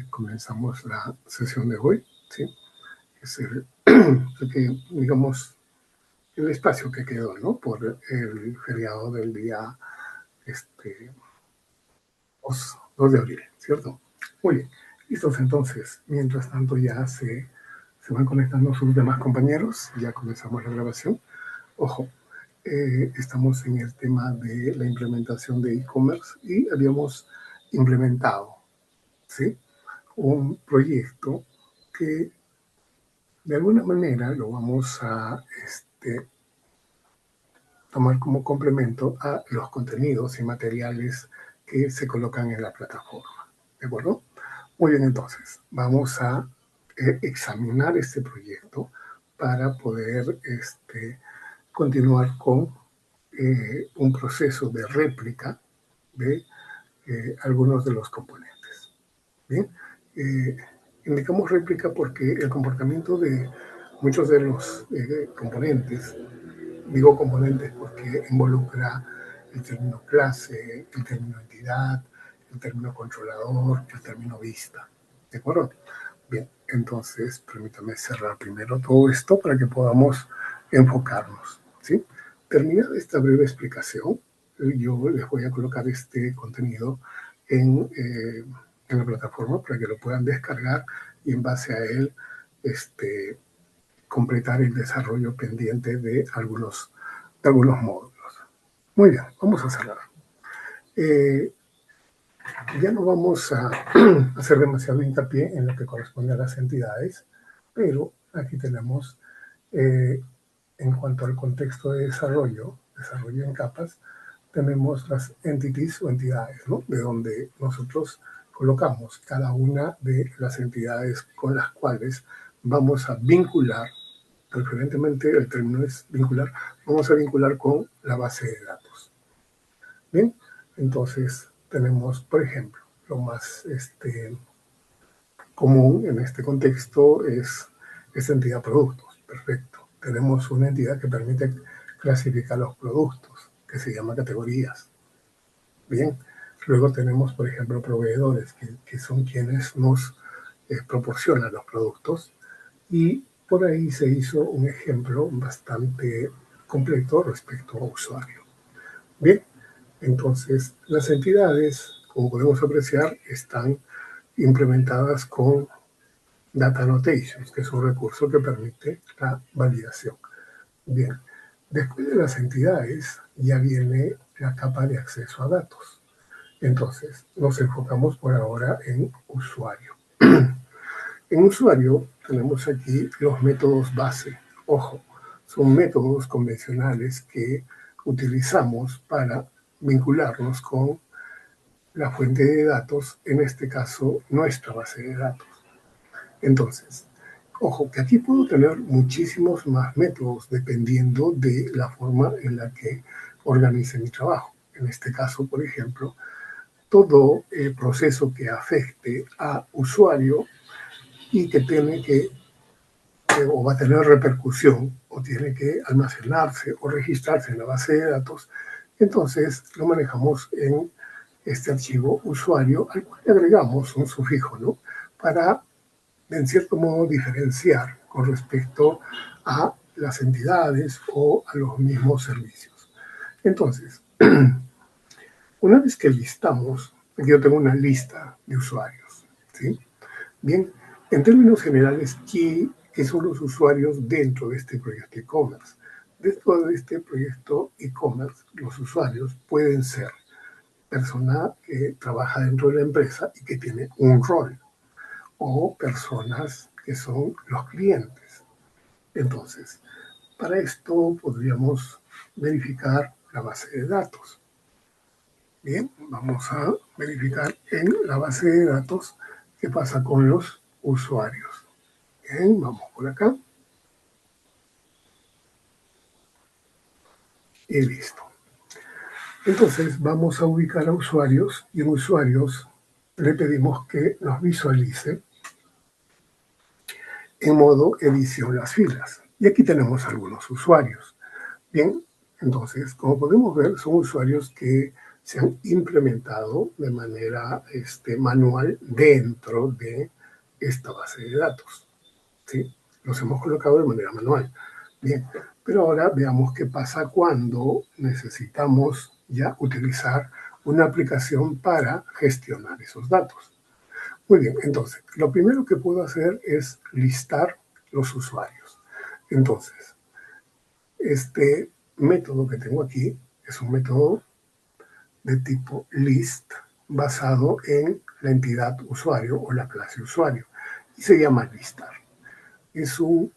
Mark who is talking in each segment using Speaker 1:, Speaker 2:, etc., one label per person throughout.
Speaker 1: Comenzamos la sesión de hoy, ¿sí? Es digamos, el espacio que quedó, ¿no? Por el feriado del día 2 de abril, ¿cierto? Muy bien, listos entonces. Mientras tanto ya se van conectando sus demás compañeros, ya comenzamos la grabación. Ojo, estamos en el tema de la implementación de e-commerce y habíamos implementado, ¿sí?, un proyecto que de alguna manera lo vamos a tomar como complemento a los contenidos y materiales que se colocan en la plataforma. ¿De acuerdo? Muy bien, entonces, vamos a examinar este proyecto para poder continuar con un proceso de réplica de algunos de los componentes. Bien, indicamos réplica porque el comportamiento de muchos de los componentes, digo componentes porque involucra el término clase, el término entidad, el término controlador, el término vista. ¿De acuerdo? Bien, entonces permítame cerrar primero todo esto para que podamos enfocarnos, ¿sí? Terminada esta breve explicación, yo les voy a colocar este contenido en la plataforma para que lo puedan descargar y en base a él completar el desarrollo pendiente de algunos módulos. Muy bien, vamos a cerrar. Ya no vamos a hacer demasiado hincapié en lo que corresponde a las entidades, pero aquí tenemos, en cuanto al contexto de desarrollo en capas, tenemos las entities o entidades, ¿no?, de donde nosotros colocamos cada una de las entidades con las cuales vamos a vincular, preferentemente el término es vincular, vamos a vincular con la base de datos. Bien, entonces tenemos, por ejemplo, lo más común en este contexto es esta entidad productos. Perfecto. Tenemos una entidad que permite clasificar los productos, que se llama categorías. Bien, luego tenemos, por ejemplo, proveedores, que son quienes nos proporcionan los productos, y por ahí se hizo un ejemplo bastante completo respecto a usuario. Bien, entonces las entidades, como podemos apreciar, están implementadas con Data Annotations, que es un recurso que permite la validación. Bien, después de las entidades ya viene la capa de acceso a datos. Entonces, nos enfocamos por ahora en usuario. En usuario tenemos aquí los métodos base. Ojo, son métodos convencionales que utilizamos para vincularnos con la fuente de datos, en este caso nuestra base de datos. Entonces, ojo, que aquí puedo tener muchísimos más métodos dependiendo de la forma en la que organice mi trabajo. En este caso, por ejemplo, todo el proceso que afecte a usuario y que tiene o va a tener repercusión, o tiene que almacenarse o registrarse en la base de datos, entonces lo manejamos en este archivo usuario, al cual le agregamos un sufijo, ¿no?, para, en cierto modo, diferenciar con respecto a las entidades o a los mismos servicios. Entonces, una vez que listamos, aquí yo tengo una lista de usuarios, ¿sí? Bien, en términos generales, ¿qué son los usuarios dentro de este proyecto e-commerce? Dentro de este proyecto e-commerce, los usuarios pueden ser persona que trabaja dentro de la empresa y que tiene un rol, o personas que son los clientes. Entonces, para esto podríamos verificar la base de datos. Bien, vamos a verificar en la base de datos qué pasa con los usuarios. Bien, vamos por acá. Y listo. Entonces vamos a ubicar a usuarios, y en usuarios le pedimos que nos visualice en modo edición las filas. Y aquí tenemos algunos usuarios. Bien, entonces, como podemos ver, son usuarios que se han implementado de manera manual dentro de esta base de datos. ¿Sí? Los hemos colocado de manera manual. Bien, pero ahora veamos qué pasa cuando necesitamos ya utilizar una aplicación para gestionar esos datos. Muy bien, entonces, lo primero que puedo hacer es listar los usuarios. Entonces, este método que tengo aquí es un método de tipo list basado en la entidad usuario o la clase usuario y se llama listar. Es un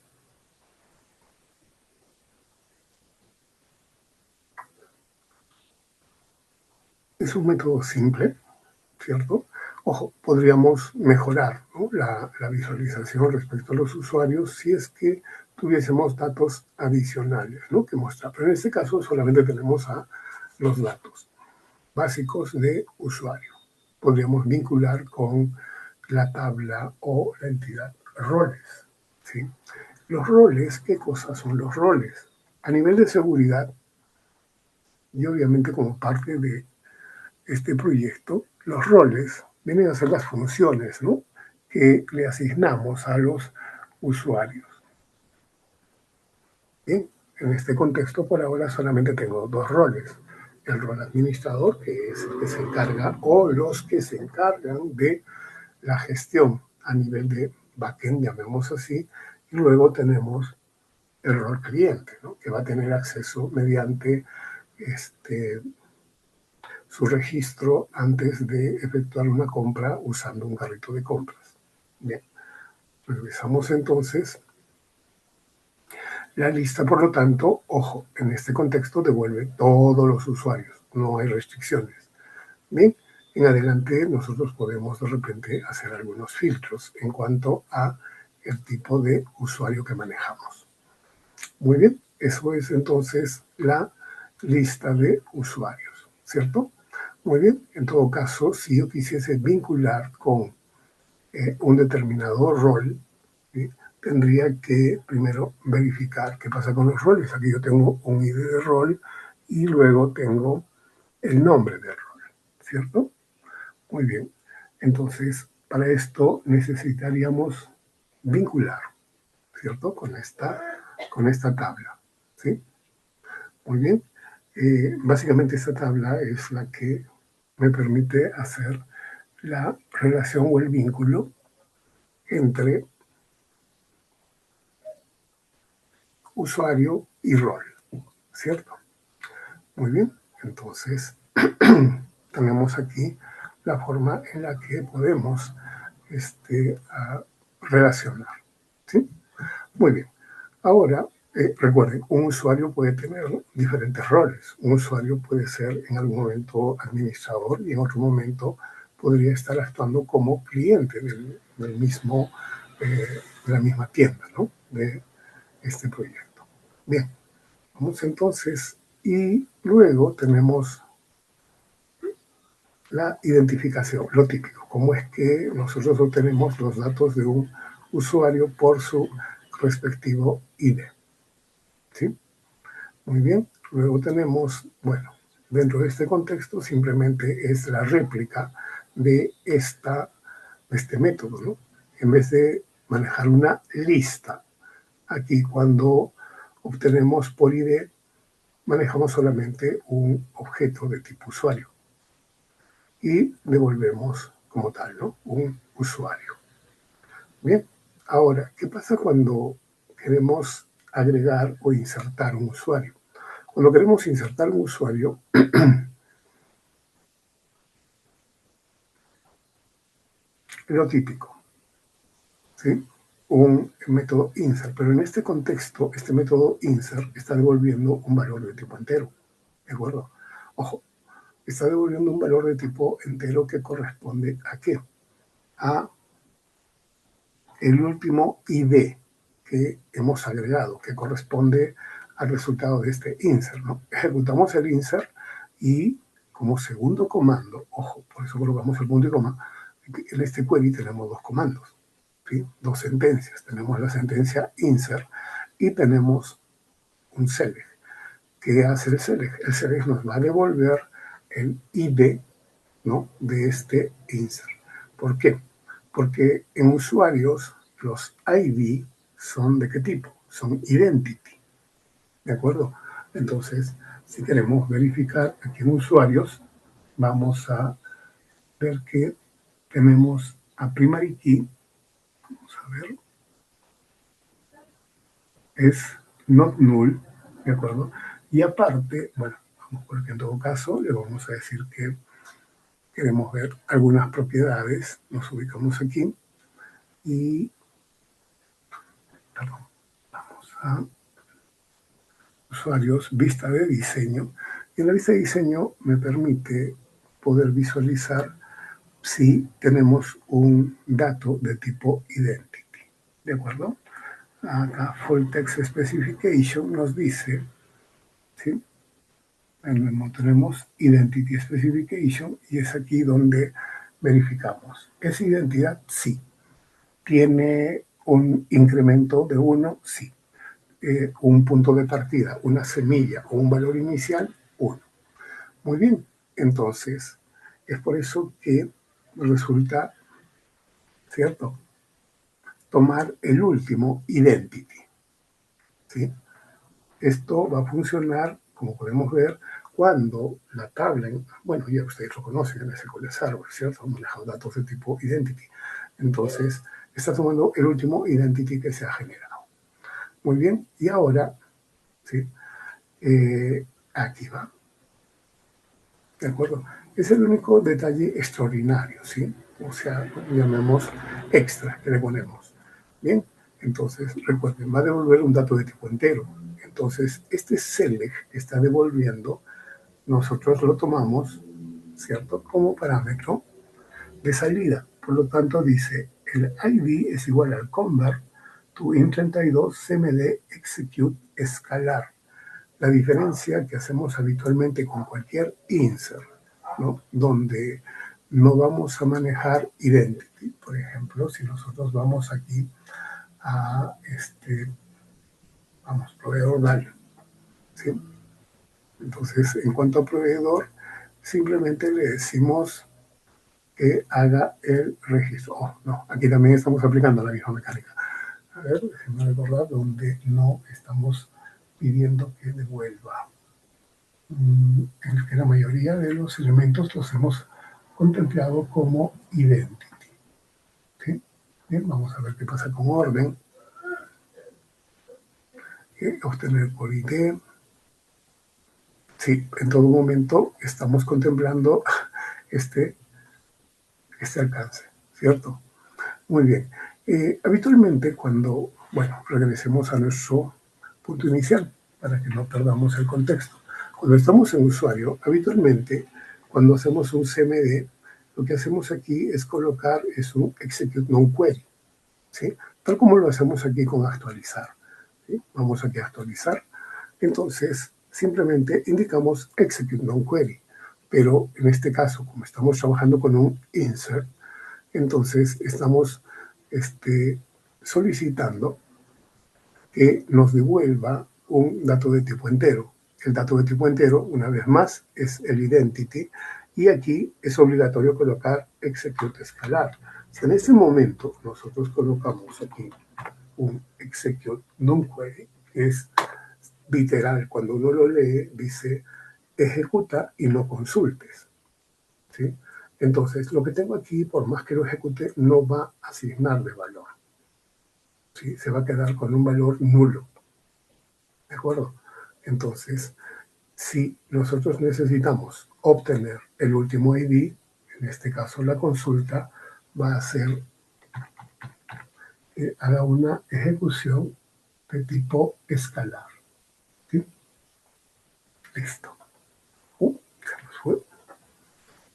Speaker 1: método simple, ¿cierto? Ojo, podríamos mejorar, ¿no?, la visualización respecto a los usuarios si es que tuviésemos datos adicionales, ¿no?, que mostrar. Pero en este caso solamente tenemos a los datos básicos de usuario. Podríamos vincular con la tabla o la entidad roles, ¿sí? Los roles, ¿qué cosas son los roles? A nivel de seguridad, y obviamente como parte de este proyecto, los roles vienen a ser las funciones, ¿no?, que le asignamos a los usuarios. Bien, en este contexto por ahora solamente tengo dos roles. El rol administrador, que es el que se encarga, o los que se encargan de la gestión a nivel de backend, llamemos así, y luego tenemos el rol cliente, ¿no?, que va a tener acceso mediante su registro antes de efectuar una compra usando un carrito de compras. Bien, revisamos entonces la lista. Por lo tanto, ojo, en este contexto devuelve todos los usuarios, no hay restricciones. Bien, en adelante nosotros podemos de repente hacer algunos filtros en cuanto a el tipo de usuario que manejamos. Muy bien, eso es entonces la lista de usuarios, ¿cierto? Muy bien, en todo caso, si yo quisiese vincular con un determinado rol, ¿sí?, tendría que primero verificar qué pasa con los roles. Aquí yo tengo un ID de rol y luego tengo el nombre del rol, ¿cierto? Muy bien, entonces para esto necesitaríamos vincular, ¿cierto?, con esta tabla, ¿sí? Muy bien, básicamente esta tabla es la que me permite hacer la relación o el vínculo entre usuario y rol, ¿cierto? Muy bien, entonces tenemos aquí la forma en la que podemos relacionar, ¿sí? Muy bien, ahora recuerden, un usuario puede tener diferentes roles. Un usuario puede ser en algún momento administrador y en otro momento podría estar actuando como cliente del mismo, de la misma tienda, ¿no?, de este proyecto. Bien, vamos entonces, y luego tenemos la identificación, lo típico, cómo es que nosotros obtenemos los datos de un usuario por su respectivo ID, ¿sí? Muy bien, luego tenemos, bueno, dentro de este contexto simplemente es la réplica de este método, ¿no? En vez de manejar una lista, aquí cuando obtenemos por ID, manejamos solamente un objeto de tipo usuario y devolvemos como tal, ¿no?, un usuario. Bien, ahora, ¿qué pasa cuando queremos agregar o insertar un usuario? Cuando queremos insertar un usuario, lo típico, ¿sí?, un método insert, pero en este contexto, este método insert está devolviendo un valor de tipo entero, ¿de acuerdo? Ojo, está devolviendo un valor de tipo entero que corresponde ¿a qué? A el último ID que hemos agregado, que corresponde al resultado de este insert, ¿no? Ejecutamos el insert y como segundo comando, ojo, por eso colocamos el punto y coma, en este query tenemos dos comandos, ¿sí?, dos sentencias. Tenemos la sentencia insert y tenemos un select. ¿Qué hace el select? El select nos va a devolver el ID, ¿no?, de este insert. ¿Por qué? Porque en usuarios los ID son ¿de qué tipo? Son identity, ¿de acuerdo? Entonces, si queremos verificar aquí en usuarios, vamos a ver que tenemos a primary key, vamos a ver, es not null, ¿de acuerdo? Y aparte, bueno, porque en todo caso le vamos a decir que queremos ver algunas propiedades, nos ubicamos aquí y, perdón, vamos a usuarios, vista de diseño, y en la vista de diseño me permite poder visualizar si tenemos un dato de tipo identity, ¿de acuerdo? Acá full text specification nos dice, ¿sí? Tenemos identity specification y es aquí donde verificamos. ¿Es identidad? Sí. ¿Tiene un incremento de 1? Sí. Un punto de partida, una semilla o un valor inicial, 1. Muy bien, entonces es por eso que resulta, ¿cierto?, tomar el último identity, ¿sí? Esto va a funcionar, como podemos ver, cuando la tabla, bueno, ya ustedes lo conocen en SQL Server, ¿cierto? Manejamos datos de tipo identity. Entonces, está tomando el último identity que se ha generado. Muy bien, y ahora, ¿sí?, aquí va. ¿De acuerdo? Es el único detalle extraordinario, ¿sí? O sea, llamemos extra que le ponemos. Bien, entonces, recuerden, va a devolver un dato de tipo entero. Entonces, este select que está devolviendo, nosotros lo tomamos, ¿cierto?, como parámetro de salida. Por lo tanto, dice, el ID es igual al convert to int32 cmd execute escalar. La diferencia que hacemos habitualmente con cualquier insert, ¿no?, donde no vamos a manejar identity. Por ejemplo, si nosotros vamos aquí a proveedor DAL, ¿sí? Entonces, en cuanto a proveedor, simplemente le decimos que haga el registro. Oh, no, aquí también estamos aplicando la misma mecánica. A ver, déjenme recordar donde no estamos pidiendo que devuelva. En que la mayoría de los elementos los hemos contemplado como identity, ¿sí? Bien, vamos a ver qué pasa con orden. Obtener por ID. Sí, en todo momento estamos contemplando este alcance, ¿cierto? Muy bien. Habitualmente cuando, bueno, regresemos a nuestro punto inicial para que no perdamos el contexto. Cuando estamos en usuario, habitualmente cuando hacemos un CMD, lo que hacemos aquí es colocar un execute non-query, ¿sí?, tal como lo hacemos aquí con actualizar, ¿sí? Vamos aquí a actualizar. Entonces, simplemente indicamos execute non-query, pero en este caso, como estamos trabajando con un insert, entonces estamos solicitando que nos devuelva un dato de tipo entero. El dato de tipo entero, una vez más, es el identity, y aquí es obligatorio colocar execute escalar. Si en ese momento nosotros colocamos aquí un execute non-query, que es literal, cuando uno lo lee, dice ejecuta y no consultes, ¿sí? Entonces, lo que tengo aquí, por más que lo ejecute, no va a asignarle valor, ¿sí? Se va a quedar con un valor nulo, ¿de acuerdo? Entonces, si nosotros necesitamos obtener el último ID, en este caso la consulta, va a ser que haga una ejecución de tipo escalar, ¿sí? Listo. Se nos fue.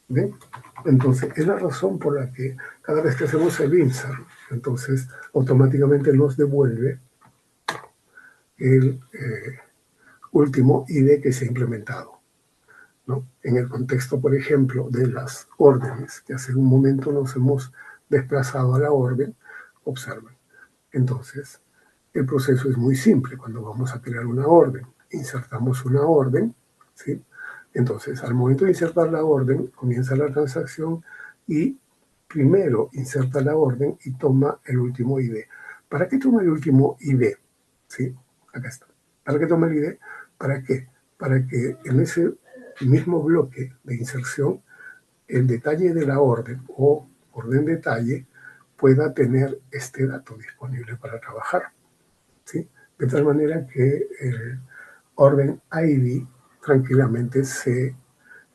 Speaker 1: ¿Bien? Entonces, es la razón por la que cada vez que hacemos el insert, entonces automáticamente nos devuelve el último ID que se ha implementado, ¿no? En el contexto, por ejemplo, de las órdenes, que hace un momento nos hemos desplazado a la orden, observen. Entonces, el proceso es muy simple. Cuando vamos a crear una orden, insertamos una orden, ¿sí?, Entonces, al momento de insertar la orden, comienza la transacción y primero inserta la orden y toma el último ID. ¿Para qué toma el último ID? ¿Sí? Acá está. ¿Para qué toma el ID? ¿Para qué? Para que en ese mismo bloque de inserción, el detalle de la orden o orden detalle pueda tener este dato disponible para trabajar. ¿Sí? De tal manera que el orden ID tranquilamente se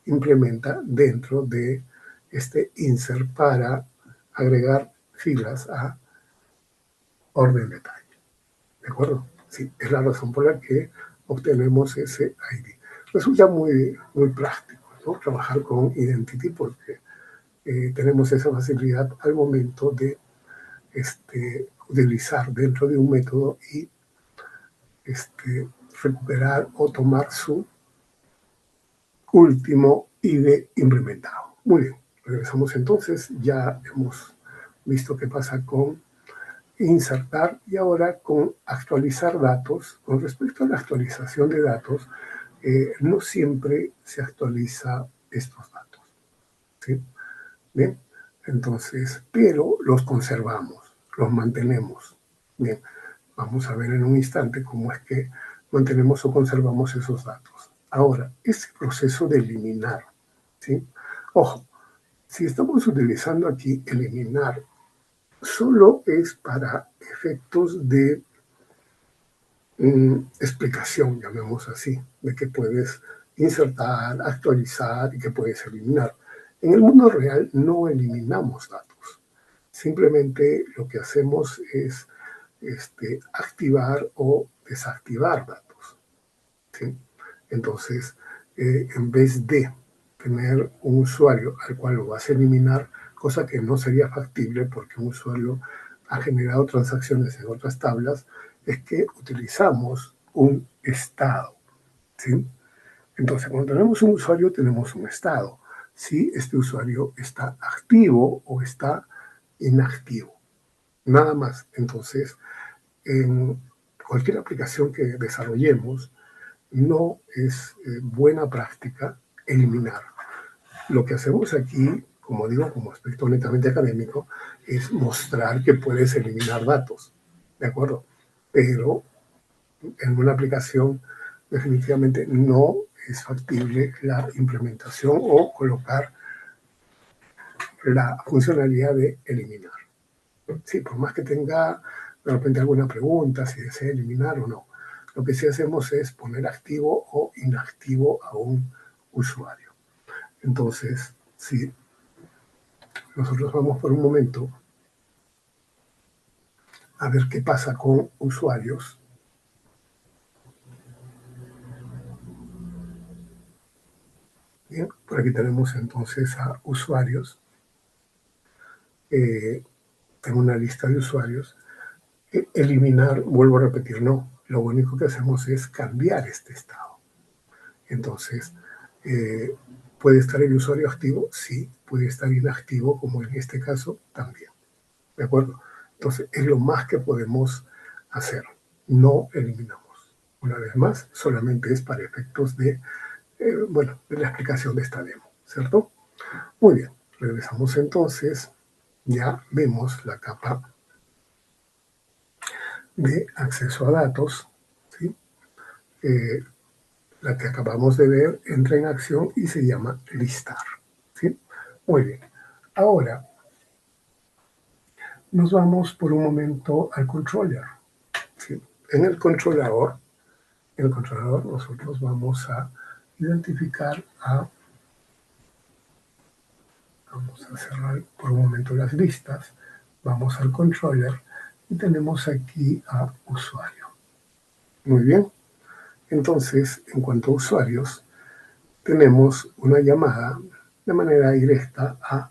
Speaker 1: implementa dentro de este insert para agregar filas a orden detalle. ¿De acuerdo? Sí, es la razón por la que obtenemos ese ID. Resulta muy, muy práctico, ¿no? Trabajar con Identity porque tenemos esa facilidad al momento de utilizar dentro de un método y recuperar o tomar su último ID implementado. Muy bien, regresamos entonces. Ya hemos visto qué pasa con insertar y ahora con actualizar datos. Con respecto a la actualización de datos, no siempre se actualiza estos datos. ¿Sí? Bien, entonces, pero los conservamos, los mantenemos. Bien, vamos a ver en un instante cómo es que mantenemos o conservamos esos datos. Ahora, este proceso de eliminar, ¿sí? Ojo, si estamos utilizando aquí eliminar, solo es para efectos de explicación, llamemos así, de que puedes insertar, actualizar y que puedes eliminar. En el mundo real no eliminamos datos. Simplemente lo que hacemos es activar o desactivar datos. ¿Sí? Entonces, en vez de tener un usuario al cual lo vas a eliminar, cosa que no sería factible porque un usuario ha generado transacciones en otras tablas, es que utilizamos un estado. ¿Sí? Entonces, cuando tenemos un usuario, tenemos un estado. Si este usuario está activo o está inactivo. Nada más. Entonces, en cualquier aplicación que desarrollemos, no es buena práctica eliminar. Lo que hacemos aquí, como digo, como aspecto netamente académico, es mostrar que puedes eliminar datos, ¿de acuerdo? Pero en una aplicación definitivamente no es factible la implementación o colocar la funcionalidad de eliminar. Sí, por más que tenga de repente alguna pregunta, si desea eliminar o no. Lo que sí hacemos es poner activo o inactivo a un usuario. Entonces, si nosotros vamos por un momento a ver qué pasa con usuarios, bien, por aquí tenemos entonces a usuarios. Tengo una lista de usuarios. Eliminar, vuelvo a repetir, no. Lo único que hacemos es cambiar este estado. Entonces, ¿puede estar el usuario activo? Sí. ¿Puede estar inactivo, como en este caso? También. ¿De acuerdo? Entonces, es lo más que podemos hacer. No eliminamos. Una vez más, solamente es para efectos de, de la explicación de esta demo, ¿cierto? Muy bien. Regresamos entonces. Ya vemos la capa de acceso a datos, ¿sí? La que acabamos de ver entra en acción y se llama listar, ¿sí? Muy bien. Ahora, nos vamos por un momento al controller, ¿sí? En el controlador nosotros vamos a identificar vamos a cerrar por un momento las listas, vamos al controller y tenemos aquí a usuario. Muy bien. Entonces, en cuanto a usuarios, tenemos una llamada de manera directa a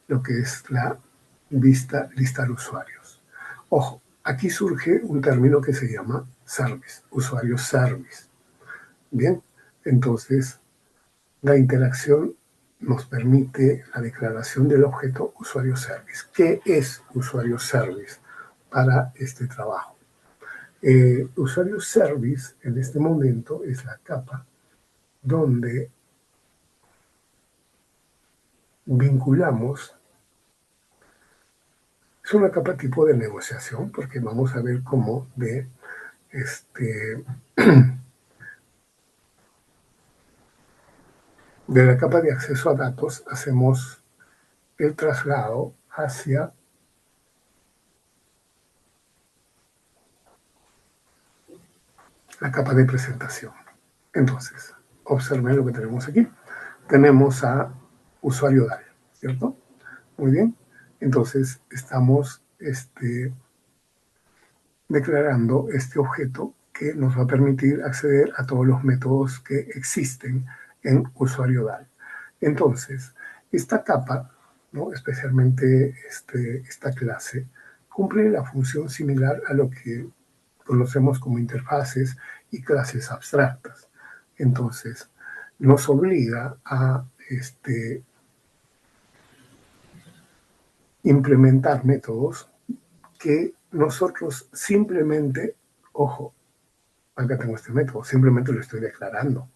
Speaker 1: lo que es la vista listar usuarios. Ojo, aquí surge un término que se llama service, usuario service. Bien, entonces la interacción nos permite la declaración del objeto usuario service. ¿Qué es usuario service para este trabajo? Usuario service en este momento es la capa donde vinculamos, es una capa tipo de negociación, porque vamos a ver cómo de de la capa de acceso a datos hacemos el traslado hacia la capa de presentación. Entonces, observen lo que tenemos aquí. Tenemos a usuario DAL, ¿cierto? Muy bien. Entonces, estamos declarando este objeto que nos va a permitir acceder a todos los métodos que existen en usuario DAL. Entonces, esta capa, ¿no?, especialmente esta clase, cumple la función similar a lo que conocemos como interfaces y clases abstractas. Entonces, nos obliga a implementar métodos que nosotros simplemente, ojo, acá tengo este método, simplemente lo estoy declarando,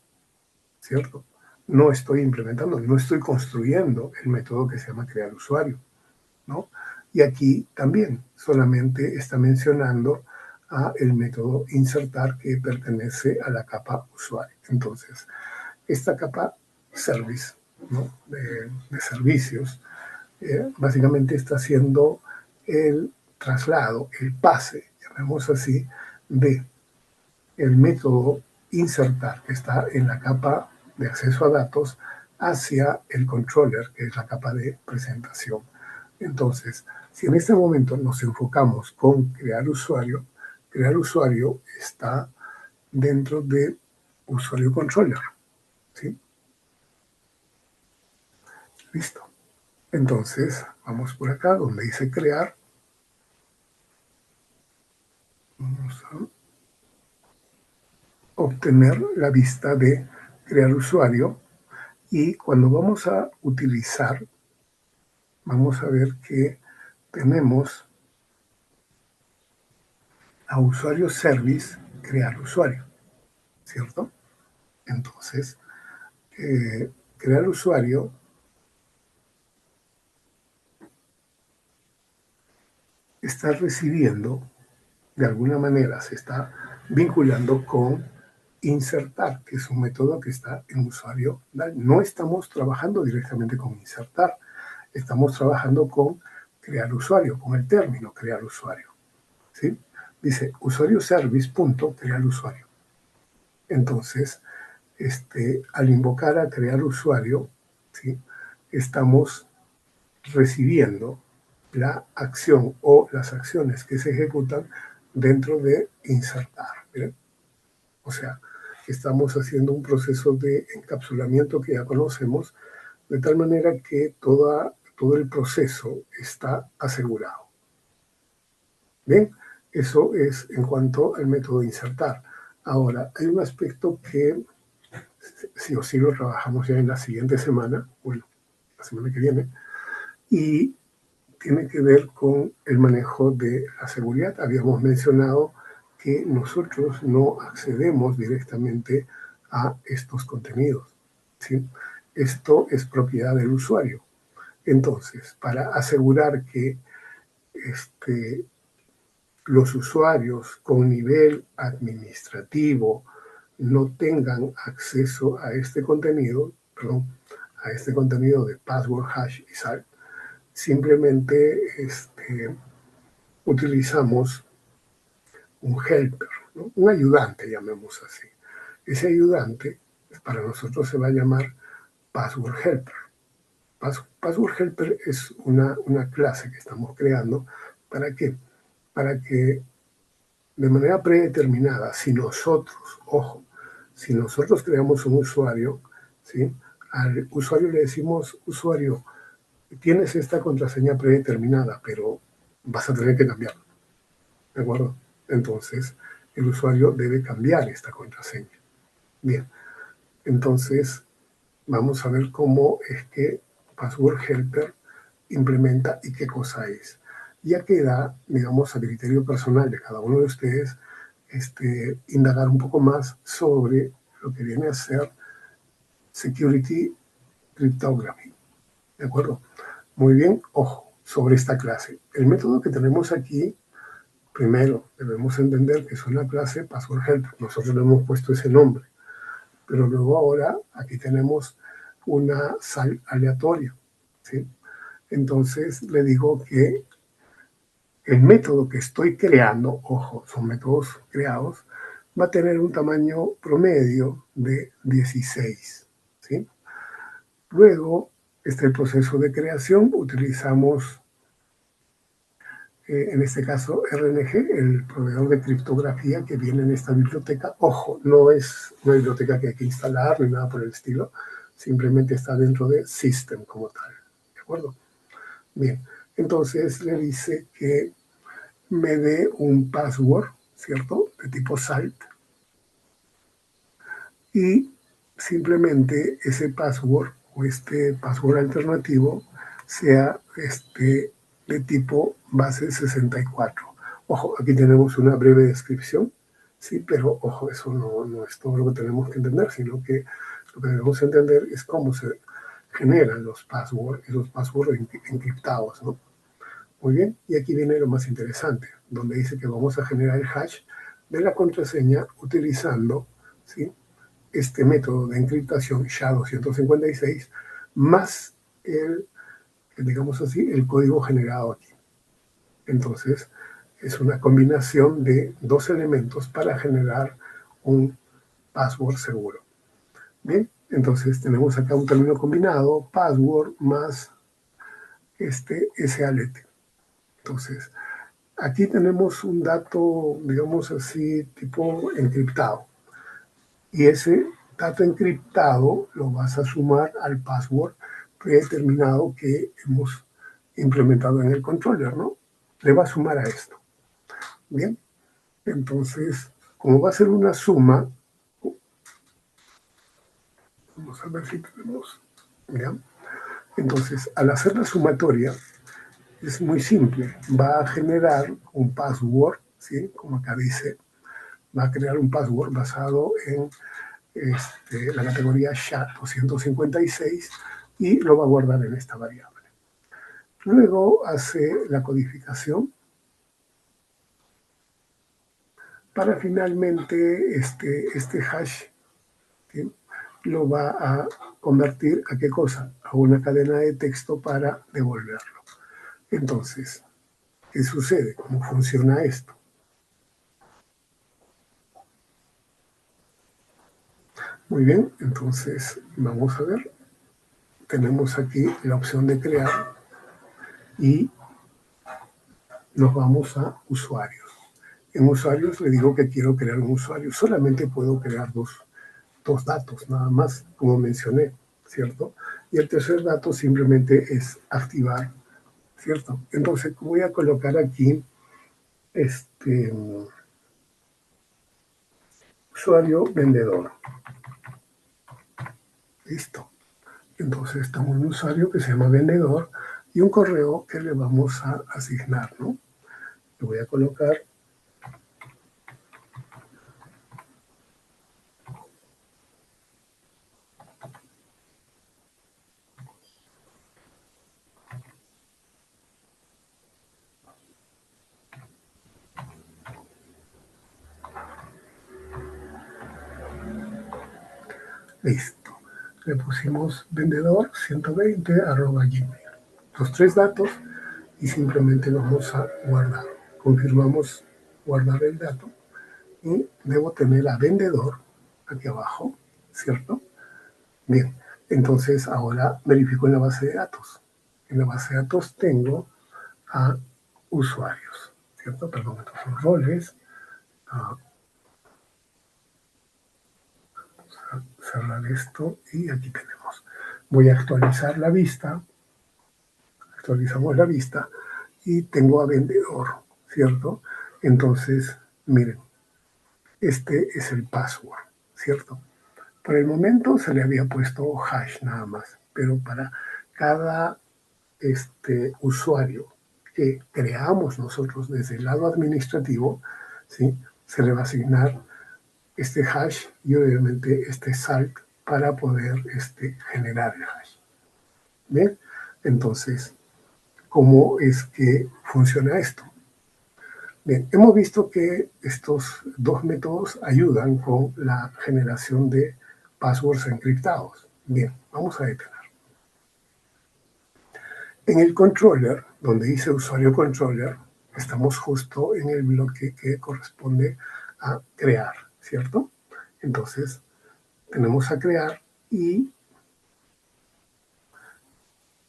Speaker 1: ¿cierto? No estoy implementando, no estoy construyendo el método que se llama crear usuario, ¿no? Y aquí también solamente está mencionando a el método insertar, que pertenece a la capa usuario. Entonces, esta capa service, ¿no?, de servicios, básicamente está haciendo el traslado, el pase, llamemos así, de el método insertar, que está en la capa de acceso a datos, hacia el controller, que es la capa de presentación. Entonces, si en este momento nos enfocamos con crear usuario está dentro de usuario controller, ¿sí? Listo. Entonces, vamos por acá donde dice crear. Vamos a obtener la vista de crear usuario, y cuando vamos a utilizar, vamos a ver que tenemos a usuario service crear usuario, ¿cierto? Entonces, crear usuario está recibiendo, de alguna manera se está vinculando con insertar, que es un método que está en usuario. No estamos trabajando directamente con insertar, estamos trabajando con crear usuario, con el término crear usuario, ¿sí? Dice usuario service punto crear usuario. Entonces, al invocar a crear usuario, ¿sí?, estamos recibiendo la acción o las acciones que se ejecutan dentro de insertar. ¿Bien? O sea, estamos haciendo un proceso de encapsulamiento que ya conocemos, de tal manera que todo el proceso está asegurado. Bien, eso es en cuanto al método insertar. Ahora, hay un aspecto que sí o sí lo trabajamos ya en la siguiente semana, bueno, la semana que viene, y tiene que ver con el manejo de la seguridad. Habíamos mencionado que nosotros no accedemos directamente a estos contenidos, ¿sí? Esto es propiedad del usuario. Entonces, para asegurar que los usuarios con nivel administrativo no tengan acceso a este contenido, a este contenido de password, hash y salt, simplemente utilizamos un helper, ¿no?, un ayudante, llamemos así. Ese ayudante para nosotros se va a llamar password helper. Password helper es una clase que estamos creando. ¿Para qué? Para que de manera predeterminada, si nosotros, ojo, si nosotros creamos un usuario, ¿sí?, al usuario le decimos, usuario, tienes esta contraseña predeterminada, pero vas a tener que cambiarla, ¿de acuerdo? Entonces, el usuario debe cambiar esta contraseña. Bien, entonces vamos a ver cómo es que Password Helper implementa y qué cosa es. Ya queda, digamos, a criterio personal de cada uno de ustedes, indagar un poco más sobre lo que viene a ser Security Cryptography, ¿De acuerdo? Muy bien, ojo, sobre esta clase. El método que tenemos aquí, primero, debemos entender que es una clase password-helper. Nosotros le hemos puesto ese nombre. Pero luego ahora aquí tenemos una sal aleatoria, ¿sí? Entonces le digo que el método que estoy creando, ojo, son métodos creados, va a tener un tamaño promedio de 16, ¿sí? Luego está el proceso de creación, utilizamos en este caso RNG, el proveedor de criptografía que viene en esta biblioteca. Ojo, no es una biblioteca que hay que instalar ni nada por el estilo, simplemente está dentro de System como tal, ¿de acuerdo? Bien, entonces le dice que me dé un password, ¿cierto? De tipo SALT, y simplemente ese password o este password alternativo sea de tipo base 64. Ojo, aquí tenemos una breve descripción, sí, pero ojo, eso no es todo lo que tenemos que entender, sino que lo que debemos entender es cómo se generan los passwords, esos passwords encriptados, ¿no? Muy bien, y aquí viene lo más interesante, donde dice que vamos a generar el hash de la contraseña utilizando, ¿sí?, este método de encriptación SHA-256 más digamos así, el código generado aquí. Entonces, es una combinación de dos elementos para generar un password seguro. Bien, entonces tenemos acá un término combinado, password más SALT. Entonces, aquí tenemos un dato, digamos así, tipo encriptado. Y ese dato encriptado lo vas a sumar al password predeterminado que hemos implementado en el controller, ¿no? Le va a sumar a esto. Bien, entonces, como va a ser una suma, vamos a ver si tenemos, ¿ya? Entonces, al hacer la sumatoria, es muy simple. Va a generar un password, ¿sí? Como acá dice, va a crear un password basado en la categoría SHA-256 y lo va a guardar en esta variable. Luego hace la codificación para finalmente este hash, ¿sí?, lo va a convertir a qué cosa? A una cadena de texto para devolverlo. Entonces, ¿qué sucede? ¿Cómo funciona esto? Muy bien, entonces vamos a ver. Tenemos aquí la opción de crear y nos vamos a usuarios. En usuarios le digo que quiero crear un usuario. Solamente puedo crear dos datos, nada más, como mencioné, ¿cierto? Y el tercer dato simplemente es activar, ¿cierto? Entonces voy a colocar aquí usuario vendedor. Listo. Entonces tengo un usuario que se llama vendedor y un correo que le vamos a asignar, ¿no? Le voy a colocar listo. Le pusimos vendedor 120@gmail. Los tres datos y simplemente lo vamos a guardar. Confirmamos guardar el dato y debo tener a vendedor aquí abajo, ¿cierto? Bien, entonces ahora verifico en la base de datos. En la base de datos tengo a usuarios, ¿cierto? Perdón, estos son roles. Vamos a cerrar esto y aquí tenemos. Voy a actualizar la vista. Actualizamos la vista y tengo a vendedor, ¿cierto? Entonces, miren, este es el password, ¿cierto? Por el momento se le había puesto hash nada más, pero para cada usuario que creamos nosotros desde el lado administrativo, ¿sí?, se le va a asignar este hash y obviamente este salt para poder generar el hash. Bien, Entonces, ¿cómo es que funciona esto? Bien, hemos visto que estos dos métodos ayudan con la generación de passwords encriptados. Bien, vamos a detener. En el controller, donde dice usuario controller, estamos justo en el bloque que corresponde a crear, ¿cierto? Entonces, tenemos a crear y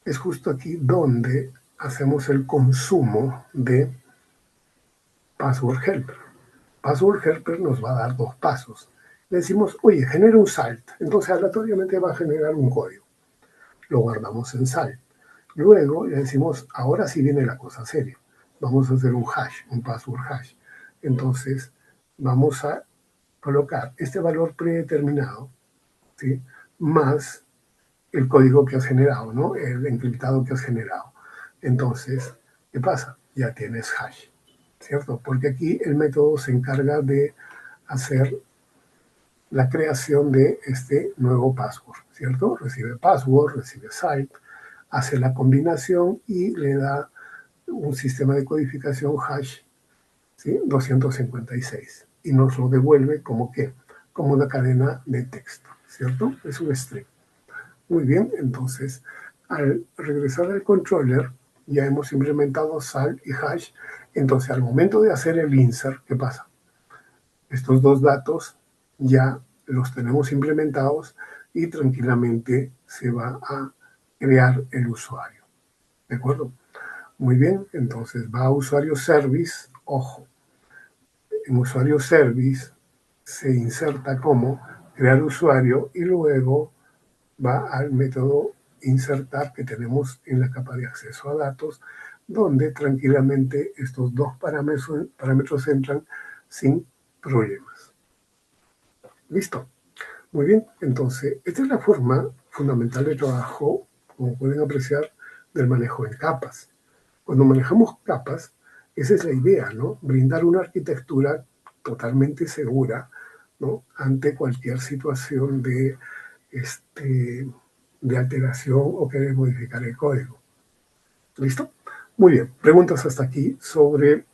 Speaker 1: es justo aquí donde hacemos el consumo de password helper. Password helper nos va a dar dos pasos. Le decimos, oye, genera un salt. Entonces, aleatoriamente va a generar un código. Lo guardamos en salt. Luego le decimos, ahora sí viene la cosa seria. Vamos a hacer un hash, un password hash. Entonces, vamos a colocar este valor predeterminado, ¿sí?, más el código que has generado, ¿no?, el encriptado que has generado. Entonces, ¿qué pasa? Ya tienes hash, ¿cierto? Porque aquí el método se encarga de hacer la creación de este nuevo password, ¿cierto? Recibe password, recibe site, hace la combinación y le da un sistema de codificación hash, ¿sí?, 256, y nos lo devuelve como que, como una cadena de texto, ¿cierto? Es un string. Muy bien, entonces, al regresar al controller, ya hemos implementado sal y hash. Entonces, al momento de hacer el insert, ¿qué pasa? Estos dos datos ya los tenemos implementados y tranquilamente se va a crear el usuario. ¿De acuerdo? Muy bien, entonces va a usuario service, ojo, en usuario service se inserta como crear usuario y luego va al método insertar que tenemos en la capa de acceso a datos, donde tranquilamente estos dos parámetros entran sin problemas. ¿Listo? Muy bien, entonces, esta es la forma fundamental de trabajo, como pueden apreciar, del manejo en capas. Cuando manejamos capas, esa es la idea, ¿no? Brindar una arquitectura totalmente segura, ¿no?, ante cualquier situación de alteración o querer modificar el código. ¿Listo? Muy bien, preguntas hasta aquí sobre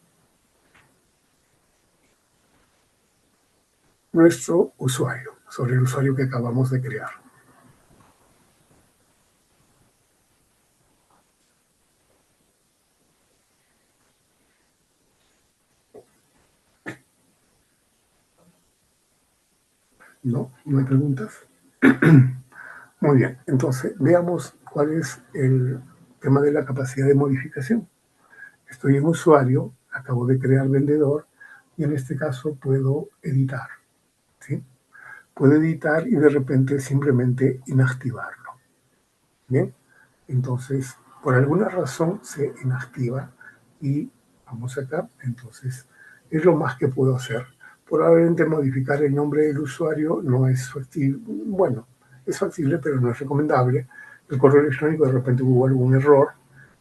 Speaker 1: nuestro usuario, sobre el usuario que acabamos de crear. ¿No? ¿No hay preguntas? Muy bien, entonces veamos cuál es el tema de la capacidad de modificación. Estoy en usuario, acabo de crear vendedor y en este caso puedo editar, ¿sí? Puedo editar y de repente simplemente inactivarlo. Bien, entonces por alguna razón se inactiva y vamos acá, entonces es lo más que puedo hacer. Probablemente modificar el nombre del usuario no es factible, bueno, es factible pero no es recomendable. El correo electrónico de repente hubo algún error,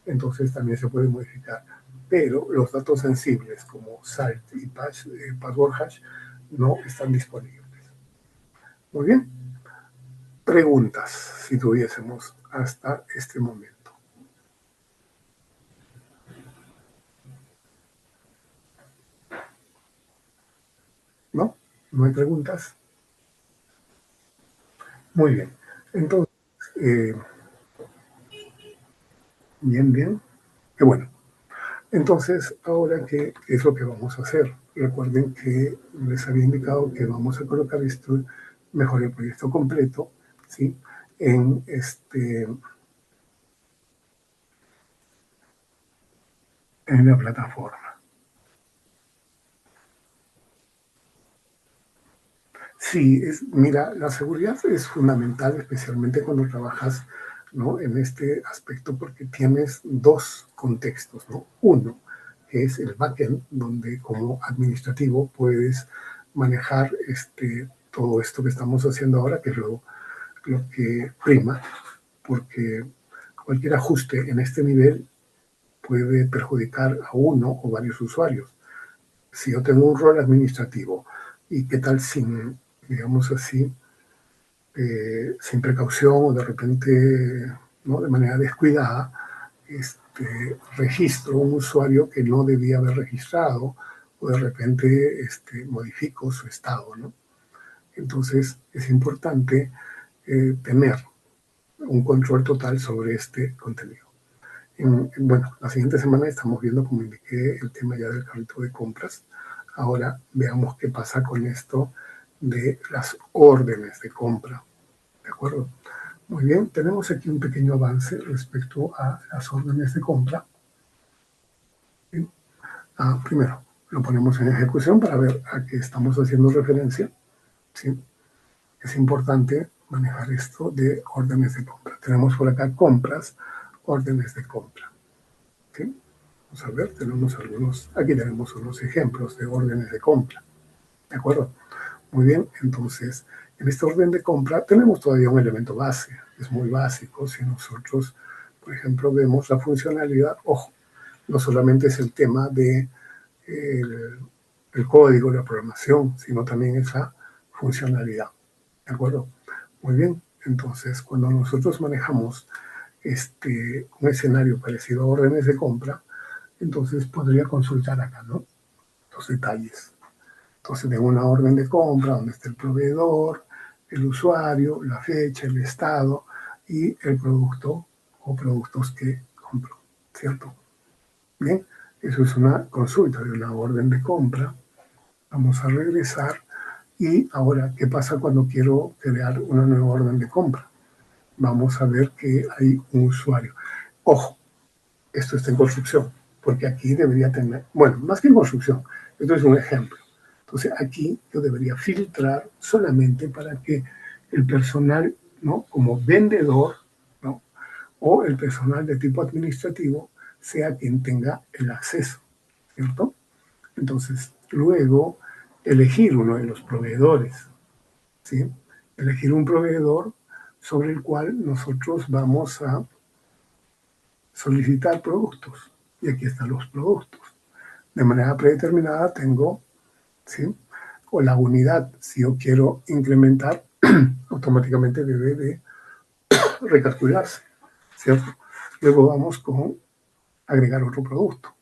Speaker 1: entonces también se puede modificar. Pero los datos sensibles como salt y password hash no están disponibles. Muy bien. Preguntas, si tuviésemos hasta este momento. ¿No? ¿No hay preguntas? Muy bien. Entonces, eh, bien. Qué bueno. Entonces, ahora, ¿qué es lo que vamos a hacer? Recuerden que les había indicado que vamos a colocar esto, mejor el proyecto completo, ¿sí?, en la plataforma. Sí, mira, la seguridad es fundamental, especialmente cuando trabajas, ¿no?, en este aspecto, porque tienes dos contextos, ¿no? Uno, que es el backend, donde como administrativo puedes manejar todo esto que estamos haciendo ahora, que es lo que prima, porque cualquier ajuste en este nivel puede perjudicar a uno o varios usuarios. Si yo tengo un rol administrativo, ¿y qué tal digamos así, sin precaución o de repente ¿no? De manera descuidada, registro un usuario que no debía haber registrado, o de repente modifico su estado, ¿no? Entonces es importante tener un control total sobre este contenido. Bueno, la siguiente semana estamos viendo, como indiqué, el tema ya del carrito de compras. Ahora veamos qué pasa con esto de las órdenes de compra. ¿De acuerdo? Muy bien, tenemos aquí un pequeño avance respecto a las órdenes de compra. Primero, lo ponemos en ejecución para ver a qué estamos haciendo referencia. ¿Sí? Es importante manejar esto de órdenes de compra. Tenemos por acá compras, órdenes de compra. ¿Sí? Vamos a ver, aquí tenemos unos ejemplos de órdenes de compra. ¿De acuerdo? Muy bien, entonces, en esta orden de compra tenemos todavía un elemento base. Es muy básico. Si nosotros, por ejemplo, vemos la funcionalidad, ojo, no solamente es el tema de el código, la programación, sino también esa funcionalidad. ¿De acuerdo? Muy bien, entonces, cuando nosotros manejamos un escenario parecido a órdenes de compra, entonces podría consultar acá, ¿no? Los detalles. Entonces tengo una orden de compra donde está el proveedor, el usuario, la fecha, el estado y el producto o productos que compro, ¿cierto? Bien, eso es una consulta de una orden de compra. Vamos a regresar y ahora, ¿qué pasa cuando quiero crear una nueva orden de compra? Vamos a ver que hay un usuario. Ojo, esto está en construcción, porque aquí debería tener, bueno, más que en construcción, esto es un ejemplo. Entonces aquí yo debería filtrar solamente para que el personal, ¿no? Como vendedor, ¿no? O el personal de tipo administrativo sea quien tenga el acceso, ¿cierto? Entonces, luego, elegir uno de los proveedores, ¿sí? Elegir un proveedor sobre el cual nosotros vamos a solicitar productos. Y aquí están los productos. De manera predeterminada tengo, ¿sí? O la unidad, si yo quiero incrementar, automáticamente debe de recalcularse, ¿cierto? Luego vamos con agregar otro producto.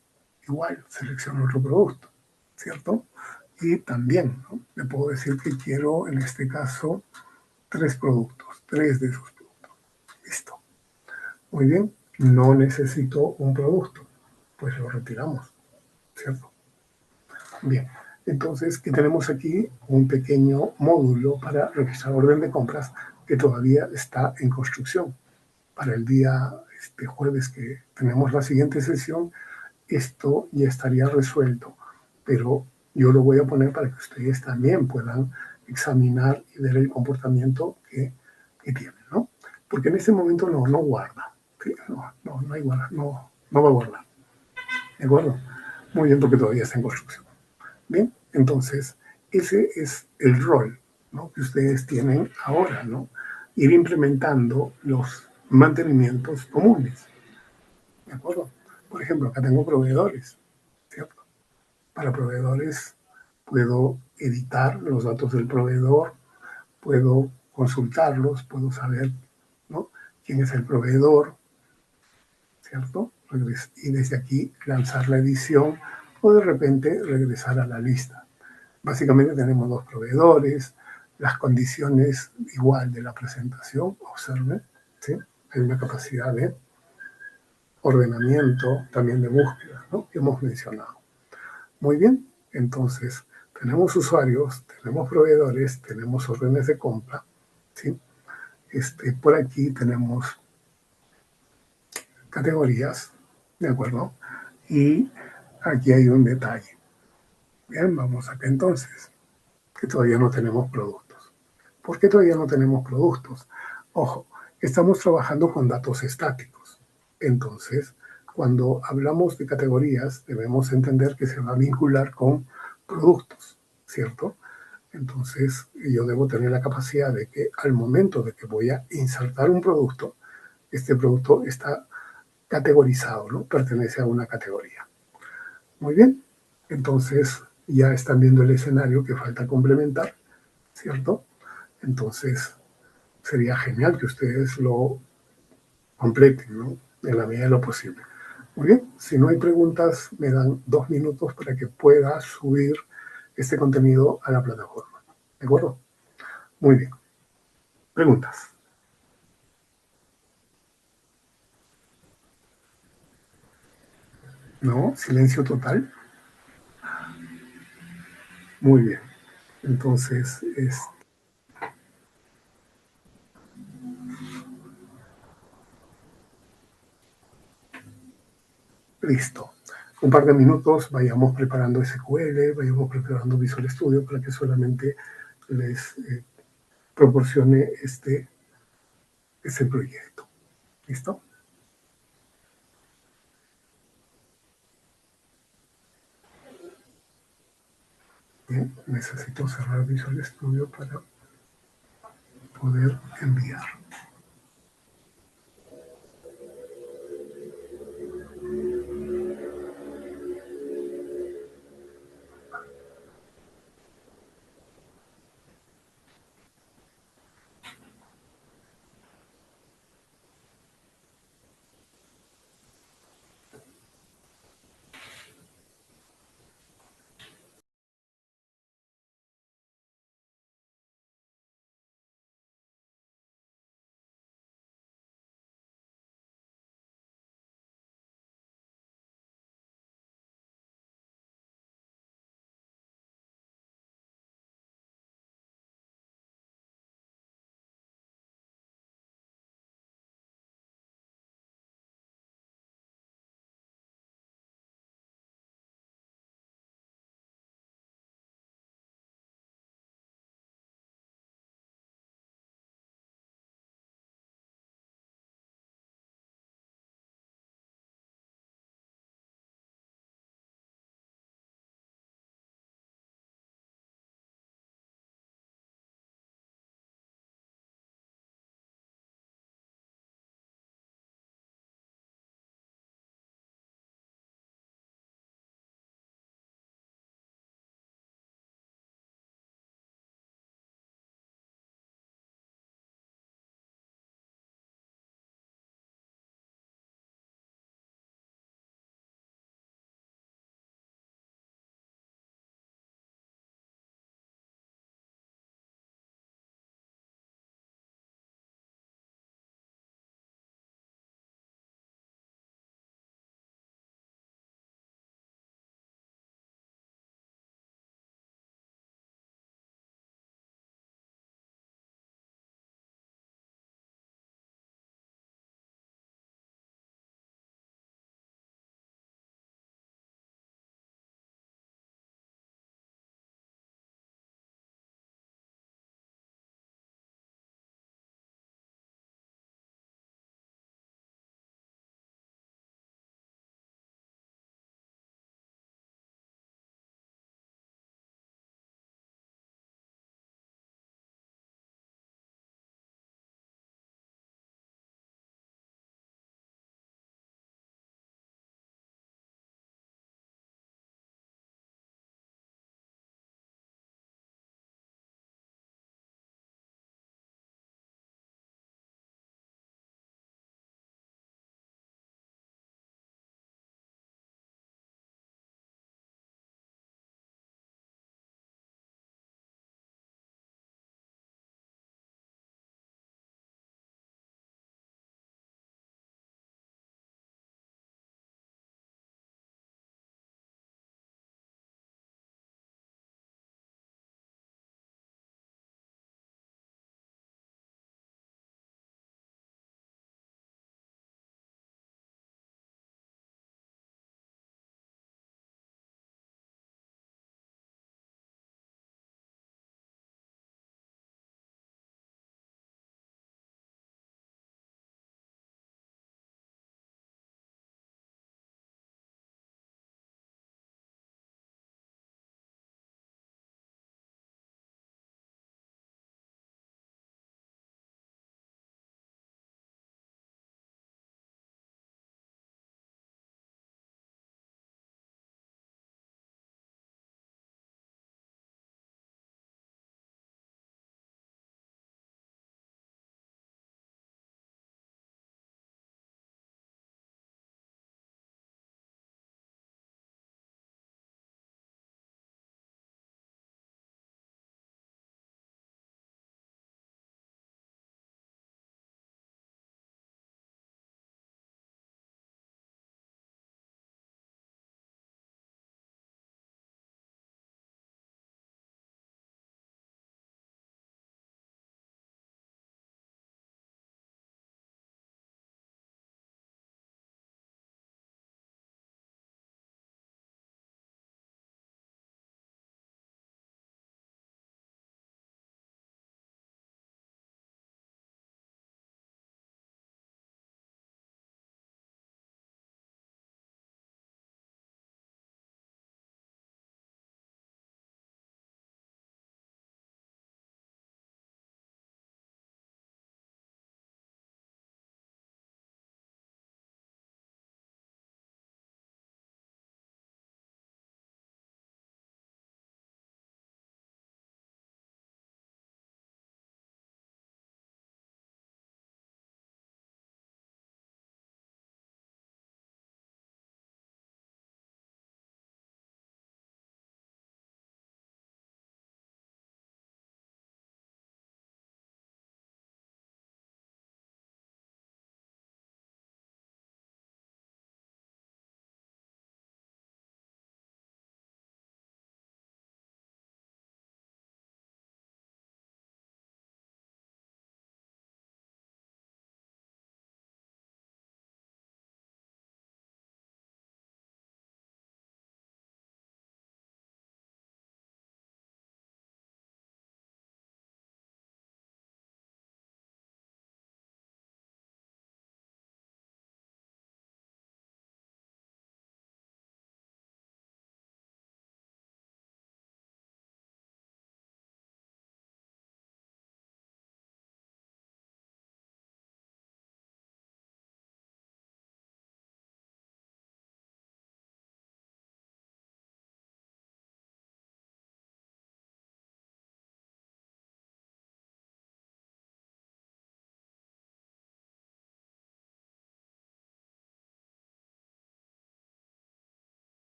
Speaker 1: Igual, selecciono otro producto, ¿cierto? Y también, ¿no? Le puedo decir que quiero, en este caso, 3 productos, 3 de esos productos. Listo. Muy bien, no necesito un producto, pues lo retiramos, ¿cierto? Bien, entonces, ¿qué tenemos aquí? Un pequeño módulo para registrar orden de compras que todavía está en construcción. Para el día jueves que tenemos la siguiente sesión, esto ya estaría resuelto, pero yo lo voy a poner para que ustedes también puedan examinar y ver el comportamiento que tienen, ¿no? Porque en este momento no guarda, ¿sí? No hay guarda, no va a guardar, ¿de acuerdo? Muy bien, porque todavía está en construcción. Bien, entonces, ese es el rol, ¿no? Que ustedes tienen ahora, ¿no? Ir implementando los mantenimientos comunes, ¿de acuerdo? Por ejemplo, acá tengo proveedores, ¿cierto? Para proveedores puedo editar los datos del proveedor, puedo consultarlos, puedo saber, ¿no? Quién es el proveedor, ¿cierto? Y desde aquí lanzar la edición o de repente regresar a la lista. Básicamente tenemos 2 proveedores, las condiciones igual de la presentación, observen, ¿sí? Hay una capacidad de ordenamiento, también de búsqueda, ¿no? Que hemos mencionado. Muy bien, entonces tenemos usuarios, tenemos proveedores, tenemos órdenes de compra, ¿sí? Por aquí tenemos categorías, ¿de acuerdo? Y aquí hay un detalle. Bien, vamos acá entonces, que todavía no tenemos productos. ¿Por qué todavía no tenemos productos? Ojo, estamos trabajando con datos estáticos. Entonces, cuando hablamos de categorías, debemos entender que se va a vincular con productos, ¿cierto? Entonces, yo debo tener la capacidad de que al momento de que voy a insertar un producto, este producto está categorizado, ¿no? Pertenece a una categoría. Muy bien, entonces ya están viendo el escenario que falta complementar, ¿cierto? Entonces, sería genial que ustedes lo completen, ¿no? En la medida de lo posible. Muy bien, si no hay preguntas, me dan 2 minutos para que pueda subir este contenido a la plataforma. ¿De acuerdo? Muy bien. Preguntas. ¿No? Silencio total. Muy bien. Entonces, listo. Un par de minutos, vayamos preparando SQL, vayamos preparando Visual Studio para que solamente les proporcione este proyecto. ¿Listo? Bien, necesito cerrar Visual Studio para poder enviar.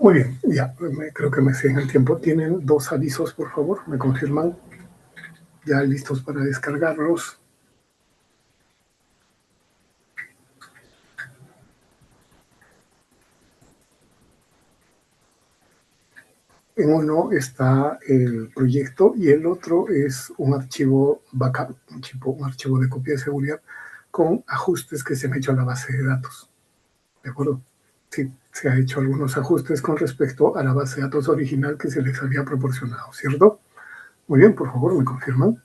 Speaker 1: Muy bien, ya, creo que me siguen el tiempo. Tienen 2 avisos, por favor, me confirman. Ya listos para descargarlos. En uno está el proyecto y el otro es un archivo backup, un archivo de copia de seguridad con ajustes que se han hecho a la base de datos. ¿De acuerdo? Sí, se ha hecho algunos ajustes con respecto a la base de datos original que se les había proporcionado, ¿cierto? Muy bien, por favor, me confirman.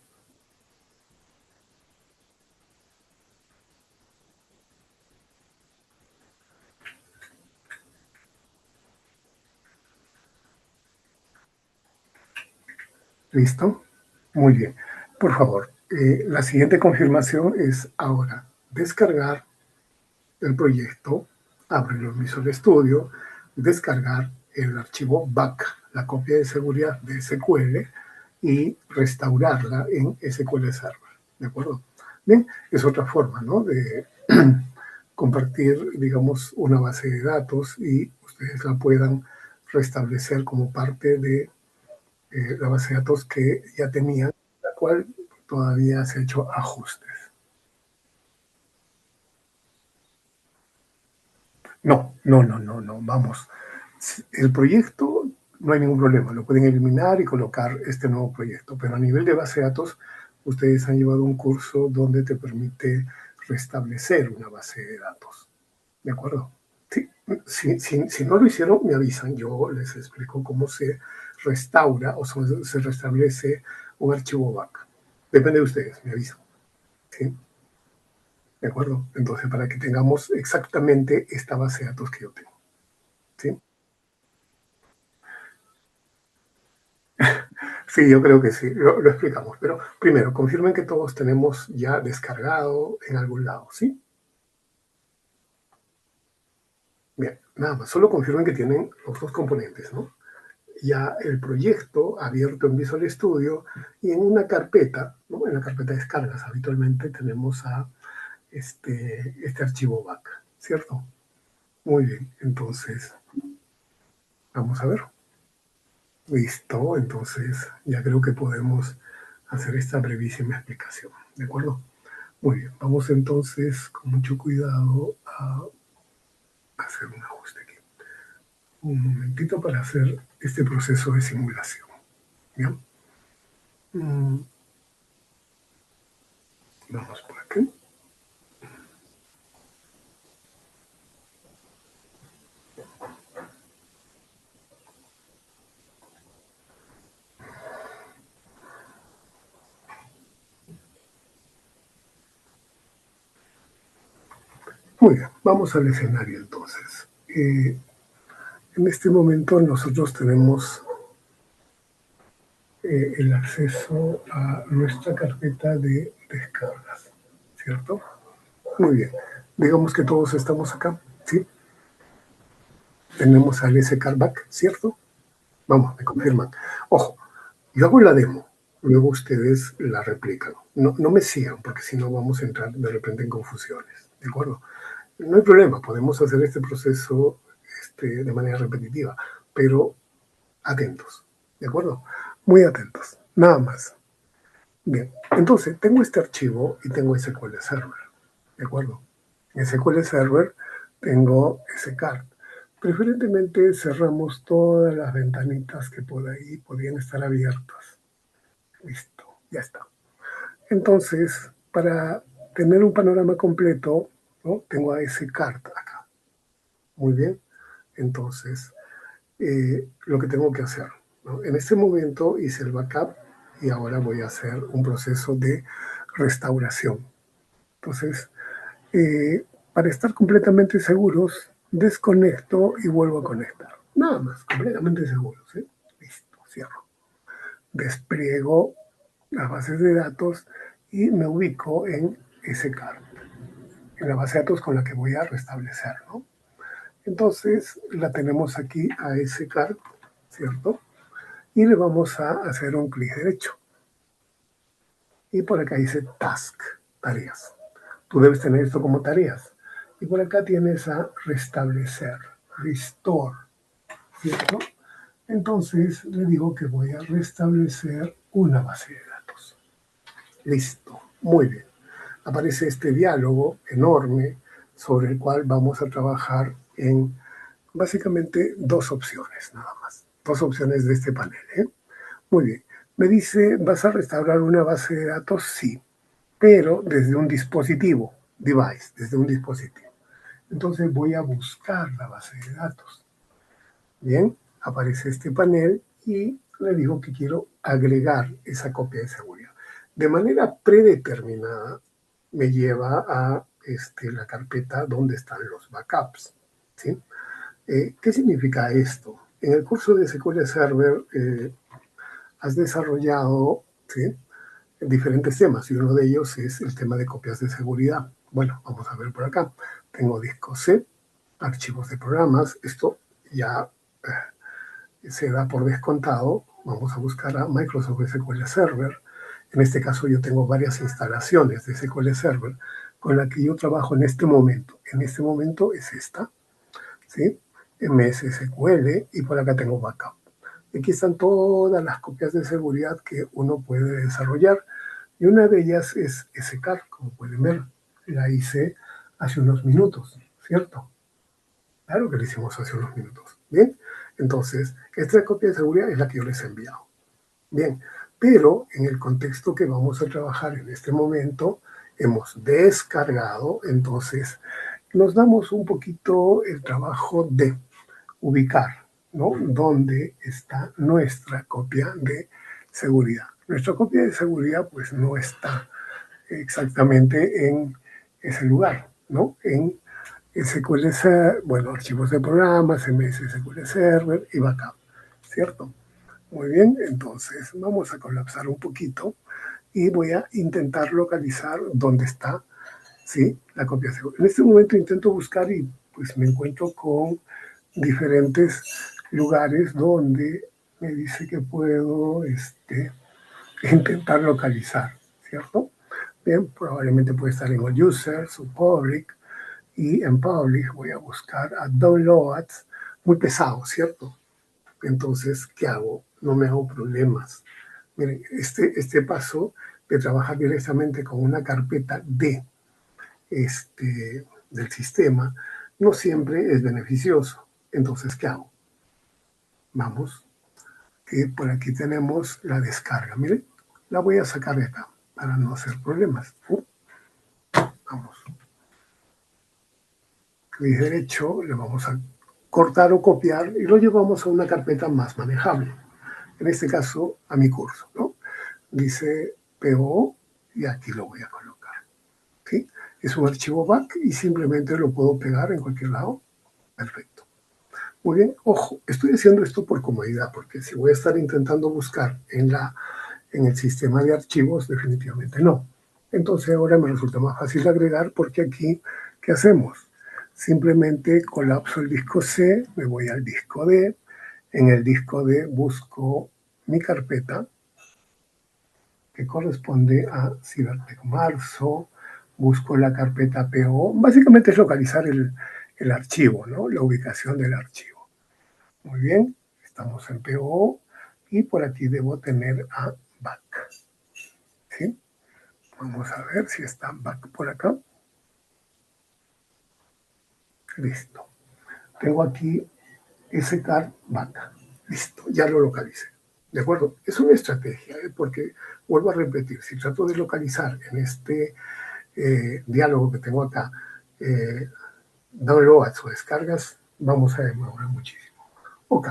Speaker 1: ¿Listo? Muy bien. Por favor, la siguiente confirmación es ahora descargar el proyecto, abrirlo en Visual Studio, descargar el archivo BAC, la copia de seguridad de SQL, y restaurarla en SQL Server. ¿De acuerdo? Bien, es otra forma, ¿no?, de compartir, digamos, una base de datos y ustedes la puedan restablecer como parte de la base de datos que ya tenían, la cual todavía se ha hecho ajustes. No, vamos. El proyecto no hay ningún problema, lo pueden eliminar y colocar este nuevo proyecto, pero a nivel de base de datos, ustedes han llevado un curso donde te permite restablecer una base de datos. ¿De acuerdo? Sí, si no lo hicieron, me avisan, yo les explico cómo se restaura o se restablece un archivo BAC. Depende de ustedes, me avisan. ¿Sí? ¿De acuerdo? Entonces, para que tengamos exactamente esta base de datos que yo tengo. ¿Sí? Sí, yo creo que sí, lo explicamos. Pero primero, confirmen que todos tenemos ya descargado en algún lado, ¿sí? Bien, nada más, solo confirmen que tienen los 2 componentes, ¿no? Ya el proyecto abierto en Visual Studio y en una carpeta, ¿no?, en la carpeta de descargas habitualmente tenemos a este archivo BAC, ¿cierto? Muy bien, entonces vamos a ver. Listo, entonces ya creo que podemos hacer esta brevísima explicación, ¿de acuerdo? Muy bien, vamos entonces con mucho cuidado a hacer un ajuste aquí. Un momentito para hacer este proceso de simulación. ¿Bien? Vamos por aquí. Muy bien, vamos al escenario entonces. En este momento nosotros tenemos el acceso a nuestra carpeta de descargas, ¿cierto? Muy bien. Digamos que todos estamos acá, ¿sí? Tenemos al SCarback, ¿cierto? Vamos, me confirman. Ojo, yo hago la demo, luego ustedes la replican. No me sigan, porque si no vamos a entrar de repente en confusiones, ¿de acuerdo? No hay problema, podemos hacer este proceso de manera repetitiva, pero atentos, ¿de acuerdo? Muy atentos, nada más. Bien, entonces tengo este archivo y tengo SQL Server, ¿de acuerdo? En SQL Server tengo SCART. Preferentemente cerramos todas las ventanitas que por ahí podían estar abiertas. Listo, ya está. Entonces, para tener un panorama completo, ¿no?, tengo a SCART acá. Muy bien. Entonces, lo que tengo que hacer, ¿no? En este momento hice el backup y ahora voy a hacer un proceso de restauración. Entonces, para estar completamente seguros, desconecto y vuelvo a conectar. Nada más, completamente seguros, ¿sí? Listo, cierro. Despliego las bases de datos y me ubico en SCART, en la base de datos con la que voy a restablecer, ¿no? Entonces, la tenemos aquí a SCART, ¿cierto? Y le vamos a hacer un clic derecho. Y por acá dice Task, tareas. Tú debes tener esto como tareas. Y por acá tienes a restablecer, restore, ¿cierto? Entonces le digo que voy a restablecer una base de datos. Listo, muy bien. Aparece este diálogo enorme sobre el cual vamos a trabajar en básicamente dos opciones nada más. Dos opciones de este panel, ¿eh? Muy bien. Me dice, ¿vas a restaurar una base de datos? Sí, pero desde un dispositivo, device, desde un dispositivo. Entonces voy a buscar la base de datos. Bien, aparece este panel y le digo que quiero agregar esa copia de seguridad. De manera predeterminada me lleva a la carpeta donde están los backups, ¿sí? ¿Qué significa esto? En el curso de SQL Server has desarrollado, ¿sí?, diferentes temas y uno de ellos es el tema de copias de seguridad. Bueno, vamos a ver por acá. Tengo disco C, archivos de programas. Esto ya se da por descontado. Vamos a buscar a Microsoft SQL Server. En este caso yo tengo varias instalaciones de SQL Server con la que yo trabajo en este momento. En este momento es esta, ¿sí? MS SQL, y por acá tengo backup. Aquí están todas las copias de seguridad que uno puede desarrollar y una de ellas es SCAR, como pueden ver. La hice hace unos minutos, ¿cierto? Claro que la hicimos hace unos minutos. Bien, entonces esta copia de seguridad es la que yo les he enviado. Bien, pero en el contexto que vamos a trabajar en este momento, hemos descargado, entonces nos damos un poquito el trabajo de ubicar, ¿no?, dónde está nuestra copia de seguridad. Nuestra copia de seguridad pues no está exactamente en ese lugar, ¿no? En SQL Server, bueno, archivos de programas, MS SQL Server y backup, ¿cierto? Muy bien, entonces vamos a colapsar un poquito y voy a intentar localizar dónde está, ¿sí?, la copia de seguridad. En este momento intento buscar y pues me encuentro con diferentes lugares donde me dice que puedo intentar localizar, ¿cierto? Bien, probablemente puede estar en All Users o Public, y en Public voy a buscar a Downloads, muy pesado, ¿cierto? Entonces, ¿qué hago? No me hago problemas. Miren, este paso de trabajar directamente con una carpeta del sistema no siempre es beneficioso. Entonces, ¿qué hago? Vamos, que por aquí tenemos la descarga. Miren, la voy a sacar de acá para no hacer problemas. Vamos. Clic derecho, le vamos a cortar o copiar y lo llevamos a una carpeta más manejable. En este caso, a mi curso, ¿no? Dice PO y aquí lo voy a colocar. ¿Sí? Es un archivo back y simplemente lo puedo pegar en cualquier lado. Perfecto. Muy bien, ojo, estoy haciendo esto por comodidad, porque si voy a estar intentando buscar en el sistema de archivos, definitivamente no. Entonces ahora me resulta más fácil agregar, porque aquí, ¿qué hacemos? Simplemente colapso el disco C, me voy al disco D, en el disco D busco mi carpeta, que corresponde a Cybertech Marzo, busco la carpeta PO, básicamente es localizar el archivo, ¿no?, la ubicación del archivo. Muy bien, estamos en PO y por aquí debo tener a back, ¿sí? Vamos a ver si está back por acá. Listo. Tengo aquí SCAR back. Listo, ya lo localicé. ¿De acuerdo? Es una estrategia, porque, vuelvo a repetir, si trato de localizar en este diálogo que tengo acá, downloads o descargas, vamos a demorar muchísimo. Ok,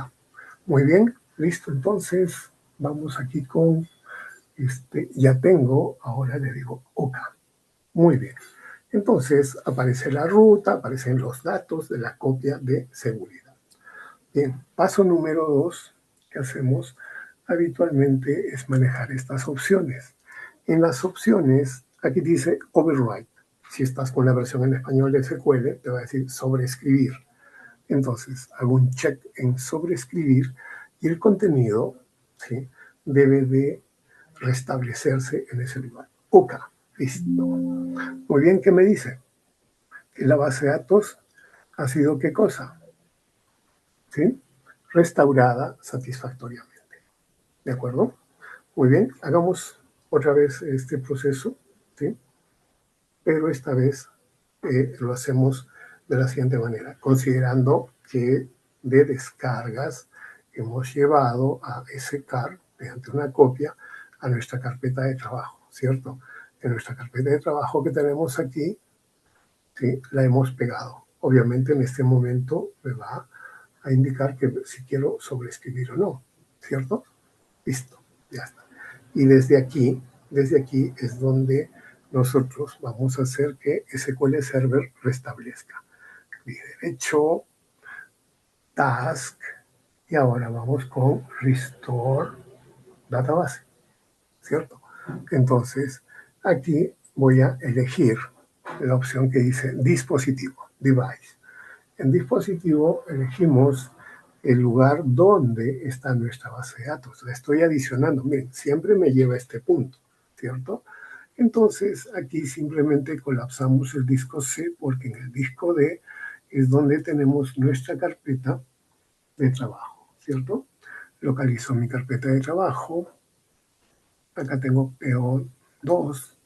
Speaker 1: muy bien, listo. Entonces, vamos aquí con, ya tengo, ahora le digo OK. Muy bien. Entonces, aparece la ruta, aparecen los datos de la copia de seguridad. Bien, paso número 2 que hacemos habitualmente es manejar estas opciones. En las opciones, aquí dice override. Si estás con la versión en español de SQL, te va a decir sobreescribir. Entonces, hago un check en sobreescribir y el contenido, ¿sí?, debe de restablecerse en ese lugar. OK, listo. Muy bien, ¿qué me dice? Que la base de datos ha sido ¿qué cosa? ¿Sí? restaurada satisfactoriamente. ¿De acuerdo? Muy bien, hagamos otra vez este proceso, ¿sí? Pero esta vez lo hacemos de la siguiente manera, considerando que de descargas hemos llevado a ese CAR, mediante una copia, a nuestra carpeta de trabajo, ¿cierto? En nuestra carpeta de trabajo que tenemos aquí, ¿sí? La hemos pegado. Obviamente en este momento me va a indicar que si quiero sobreescribir o no, ¿cierto? Listo, ya está. Y desde aquí es donde nosotros vamos a hacer que SQL Server restablezca. Clic derecho, Task, y ahora vamos con Restore Database, ¿cierto? Entonces, aquí voy a elegir la opción que dice dispositivo, device. En dispositivo elegimos el lugar donde está nuestra base de datos. La estoy adicionando. Miren, siempre me lleva a este punto, ¿cierto? Entonces, aquí simplemente colapsamos el disco C porque en el disco D es donde tenemos nuestra carpeta de trabajo, ¿cierto? Localizo mi carpeta de trabajo. Acá tengo PO2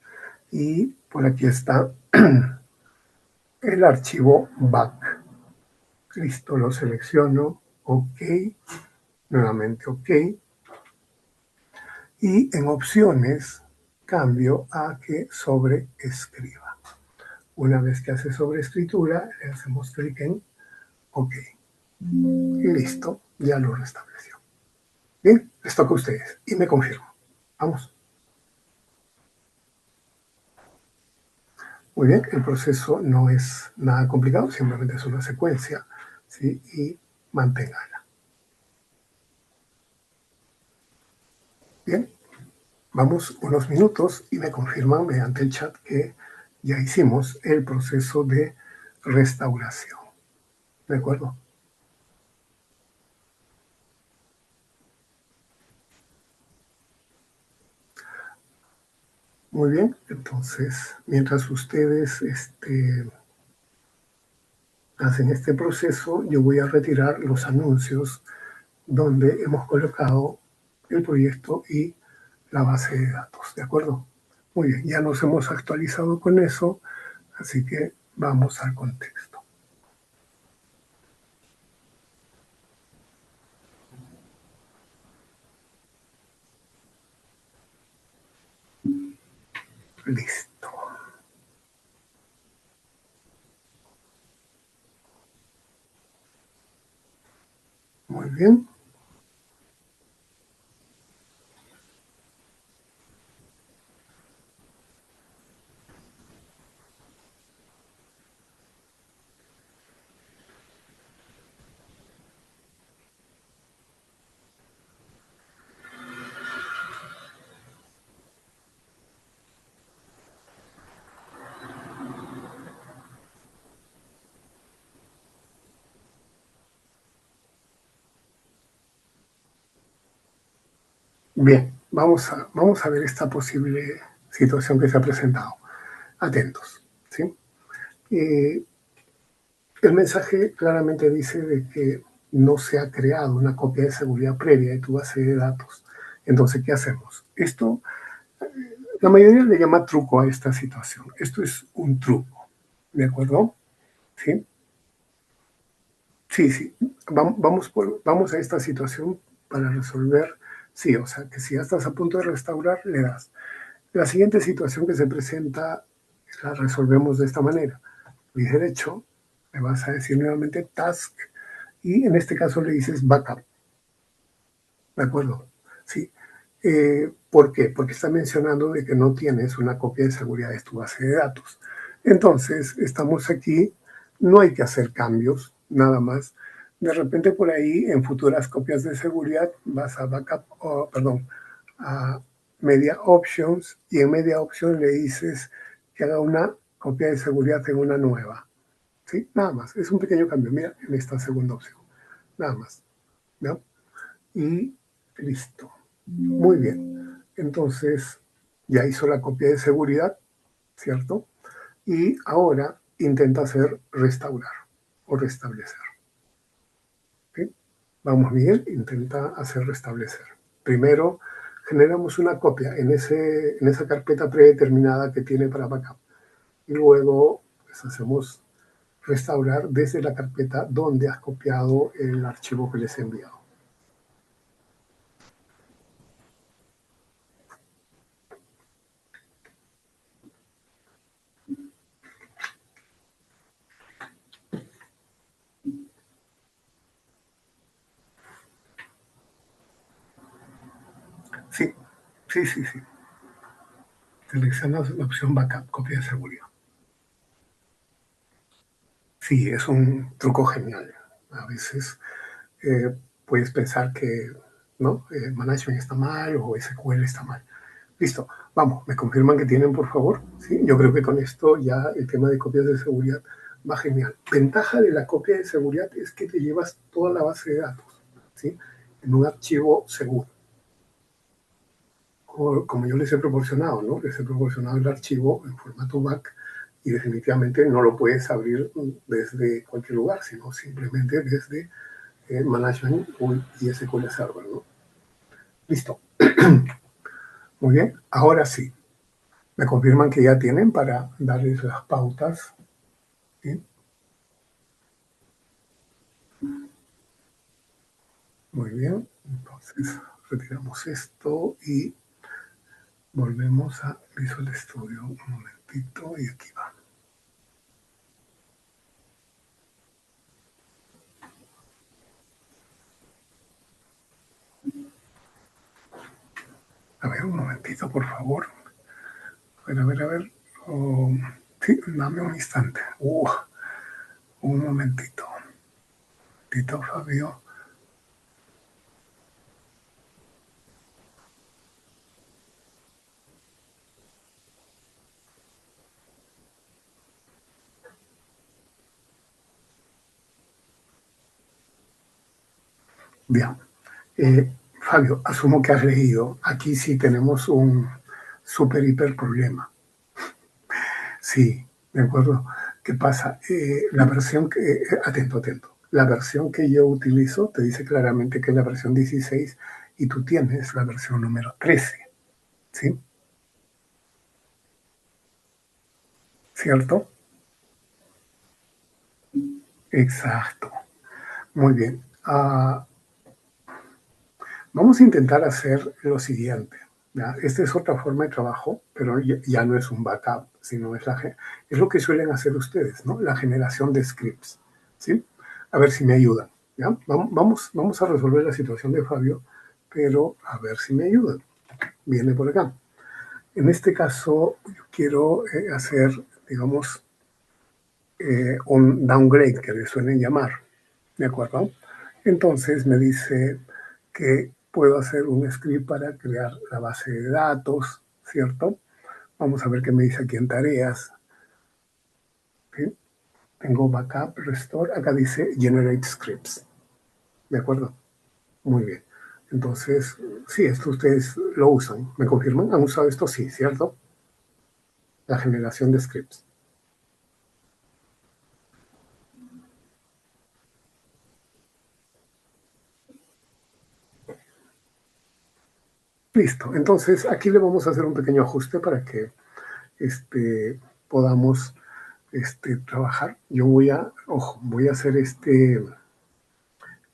Speaker 1: y por aquí está el archivo back. Listo, lo selecciono, OK, nuevamente OK, y en opciones cambio a que sobreescriba. Una vez que hace sobreescritura, le hacemos clic en OK. Y listo, ya lo restableció. Bien, les toca a ustedes y me confirmo. Vamos. Muy bien, el proceso no es nada complicado, simplemente es una secuencia, ¿sí? Y manténgala. Bien, vamos unos minutos y me confirman mediante el chat que ya hicimos el proceso de restauración. ¿De acuerdo? Muy bien, entonces, mientras ustedes hacen este proceso, yo voy a retirar los anuncios donde hemos colocado el proyecto y la base de datos, ¿de acuerdo? Muy bien, ya nos hemos actualizado con eso, así que vamos al contexto. Listo. Muy bien. Bien, vamos a ver esta posible situación que se ha presentado. Atentos, ¿sí? El mensaje claramente dice de que no se ha creado una copia de seguridad previa de tu base de datos. Entonces, ¿qué hacemos? Esto, la mayoría le llama truco a esta situación. Esto es un truco, ¿de acuerdo? ¿Sí? Sí. Vamos a esta situación para resolver, sí, o sea, que si ya estás a punto de restaurar, le das. La siguiente situación que se presenta la resolvemos de esta manera. Clic derecho, le vas a decir nuevamente task y en este caso le dices backup. ¿De acuerdo? Sí. ¿Por qué? Porque está mencionando de que no tienes una copia de seguridad de tu base de datos. Entonces, estamos aquí, no hay que hacer cambios, nada más. De repente por ahí, en futuras copias de seguridad, vas a backup, a media options, y en media option le dices que haga una copia de seguridad en una nueva. ¿Sí? Nada más. Es un pequeño cambio. Mira, en esta segunda opción. Nada más. ¿No? Y listo. Muy bien. Entonces, ya hizo la copia de seguridad, ¿cierto? Y ahora intenta hacer restaurar o restablecer. ¿Sí? Vamos, Miguel, intenta hacer restablecer. Primero, generamos una copia en esa carpeta predeterminada que tiene para backup. Y luego pues, hacemos restaurar desde la carpeta donde has copiado el archivo que les he enviado. Sí, sí, sí, sí. Seleccionas la opción backup, copia de seguridad. Sí, es un truco genial. A veces puedes pensar que ¿no? Management está mal o SQL está mal. Listo, vamos, ¿me confirman que tienen, por favor? ¿Sí? Yo creo que con esto ya el tema de copias de seguridad va genial. Ventaja de la copia de seguridad es que te llevas toda la base de datos, ¿sí? En un archivo seguro. Como yo les he proporcionado, ¿no? Les he proporcionado el archivo en formato BAC y definitivamente no lo puedes abrir desde cualquier lugar, sino simplemente desde Management y SQL Server, ¿no? Listo. Muy bien, ahora sí. Me confirman que ya tienen para darles las pautas. ¿Sí? Muy bien, entonces retiramos esto y volvemos a Visual Studio. Un momentito y aquí va. A ver, un momentito, por favor. A ver, a ver. Oh, sí, dame un instante. Un momentito. Tito Fabio. Bien. Fabio, asumo que has leído. Aquí sí tenemos un super hiper problema. Sí, de acuerdo. ¿Qué pasa? La versión que, atento, atento. La versión que yo utilizo te dice claramente que es la versión 16 y tú tienes la versión número 13, ¿sí? ¿Cierto? Exacto. Muy bien. Vamos a intentar hacer lo siguiente. ¿Ya? Esta es otra forma de trabajo, pero ya no es un backup, sino es lo que suelen hacer ustedes, ¿no? La generación de scripts, ¿sí? A ver si me ayudan, ¿ya? Vamos a resolver la situación de Fabio, pero a ver si me ayudan. Viene por acá. En este caso, yo quiero hacer, digamos, un downgrade, que le suelen llamar, ¿de acuerdo? Entonces me dice que puedo hacer un script para crear la base de datos, ¿cierto? Vamos a ver qué me dice aquí en tareas. ¿Sí? Tengo backup, restore, acá dice generate scripts, ¿de acuerdo? Muy bien. Entonces, sí, esto ustedes lo usan. ¿Me confirman? ¿Han usado esto? Sí, ¿cierto? La generación de scripts. Listo. Entonces, aquí le vamos a hacer un pequeño ajuste para que podamos trabajar. Yo voy a hacer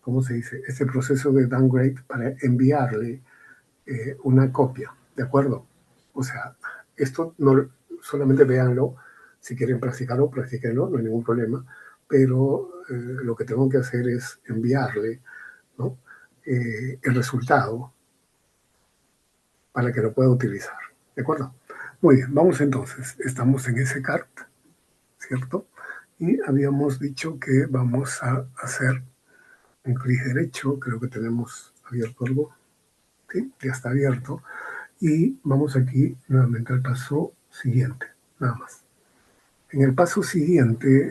Speaker 1: ¿cómo se dice? Este proceso de downgrade para enviarle una copia, ¿de acuerdo? O sea, esto no solamente véanlo, si quieren practicarlo, practíquenlo, no hay ningún problema, pero lo que tengo que hacer es enviarle, ¿no? El resultado para que lo pueda utilizar, ¿de acuerdo? Muy bien, vamos entonces, estamos en ese cart, ¿cierto? Y habíamos dicho que vamos a hacer un clic derecho, creo que tenemos abierto algo, ¿sí? Ya está abierto, y vamos aquí nuevamente al paso siguiente, nada más. En el paso siguiente,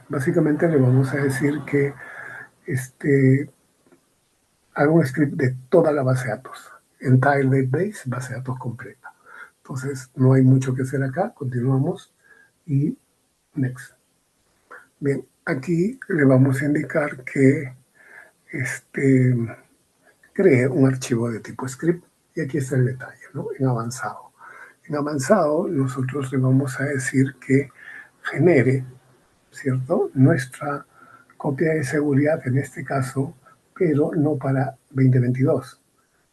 Speaker 1: básicamente le vamos a decir que haga un script de toda la base de datos, entire database, base de datos completa. Entonces, no hay mucho que hacer acá, continuamos y next. Bien, aquí le vamos a indicar que cree un archivo de tipo script. Y aquí está el detalle, ¿no? En avanzado. En avanzado, nosotros le vamos a decir que genere, ¿cierto?, nuestra copia de seguridad en este caso, pero no para 2022,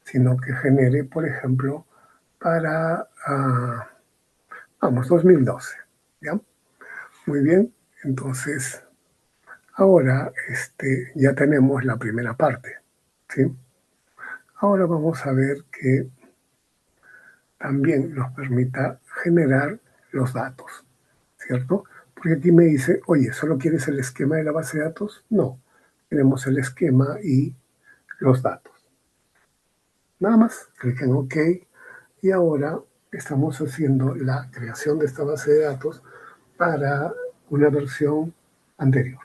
Speaker 1: sino que genere, por ejemplo, para, vamos, 2012, ¿ya? Muy bien, entonces, ahora ya tenemos la primera parte, ¿sí? Ahora vamos a ver que también nos permita generar los datos, ¿cierto? Porque aquí me dice, oye, ¿solo quieres el esquema de la base de datos? No, queremos el esquema y los datos. Nada más, clic en OK y ahora estamos haciendo la creación de esta base de datos para una versión anterior.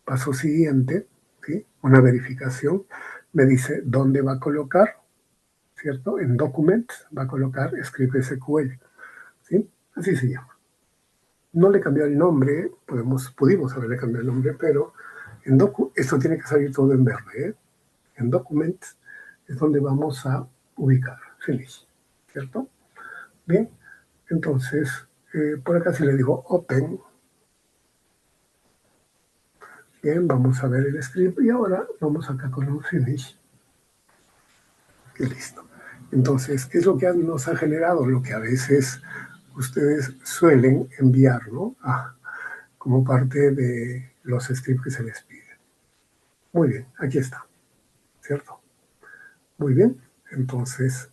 Speaker 1: Paso siguiente, ¿sí? Una verificación, me dice dónde va a colocar, ¿cierto? En Documents va a colocar Script SQL, ¿sí? Así se llama. No le cambió el nombre, pudimos haberle cambiado el nombre, pero esto tiene que salir todo en verde, ¿eh? En Documents es donde vamos a ubicar, finish, ¿cierto? Bien, entonces, por acá se le digo Open. Bien, vamos a ver el script y ahora vamos acá con un finish. Y listo. Entonces, ¿qué es lo que nos ha generado? Lo que a veces ustedes suelen enviar, ¿no? Como parte de los scripts que se les pide. Muy bien, aquí está, ¿cierto? Muy bien, entonces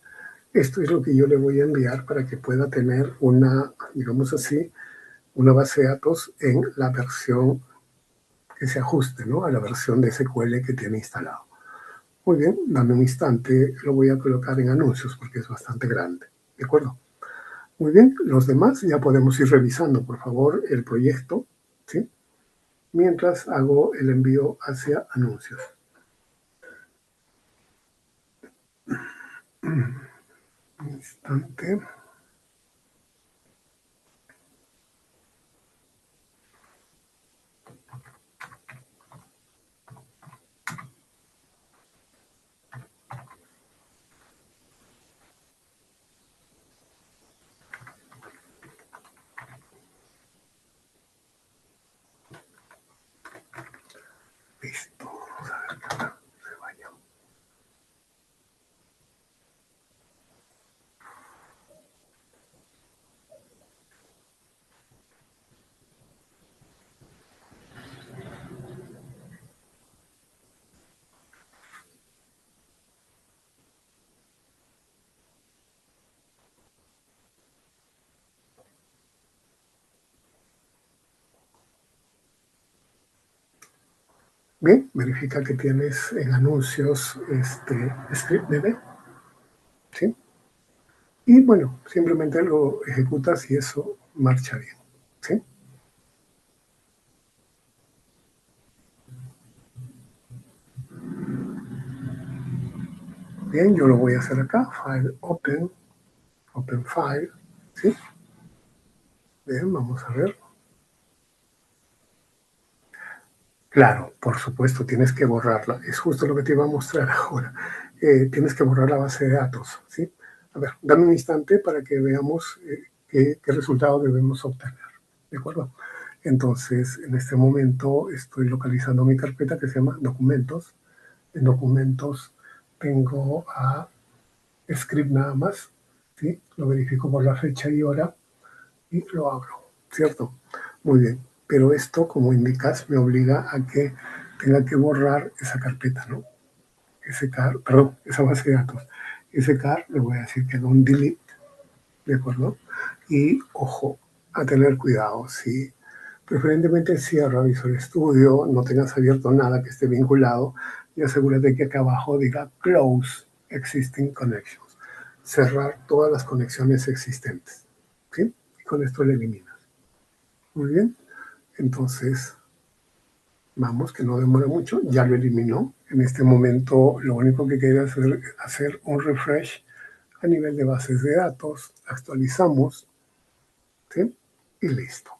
Speaker 1: esto es lo que yo le voy a enviar para que pueda tener una, digamos así, una base de datos en la versión que se ajuste, ¿no?, a la versión de SQL que tiene instalado. Muy bien, dame un instante, lo voy a colocar en anuncios porque es bastante grande, ¿de acuerdo? Muy bien, los demás ya podemos ir revisando, por favor, el proyecto, ¿sí? Mientras hago el envío hacia anuncios. Un instante. Listo, vamos a ver que ahora se vaya. Bien, verifica que tienes en anuncios ScriptDB, ¿sí? Y bueno, simplemente lo ejecutas y eso marcha bien, ¿sí? Bien, yo lo voy a hacer acá, File Open, Open File, ¿sí? Bien, vamos a ver. Claro, por supuesto, tienes que borrarla. Es justo lo que te iba a mostrar ahora. Tienes que borrar la base de datos, ¿sí? A ver, dame un instante para que veamos qué resultado debemos obtener, ¿de acuerdo? Entonces, en este momento estoy localizando mi carpeta que se llama Documentos. En Documentos tengo a Script nada más, ¿sí? Lo verifico por la fecha y hora y lo abro, ¿cierto? Muy bien, pero esto, como indicas, me obliga a que tenga que borrar esa carpeta, ¿no? Esa base de datos. Ese car, le voy a decir que haga un delete, ¿de acuerdo? Y, ojo, a tener cuidado, si preferentemente cierra Visual Studio, no tengas abierto nada que esté vinculado y asegúrate que acá abajo diga Close Existing Connections. Cerrar todas las conexiones existentes, ¿sí? Y con esto lo eliminas. Muy bien, entonces vamos, que no demora mucho, ya lo eliminó. En este momento lo único que quería hacer es hacer un refresh a nivel de bases de datos, actualizamos, ¿sí? Y listo.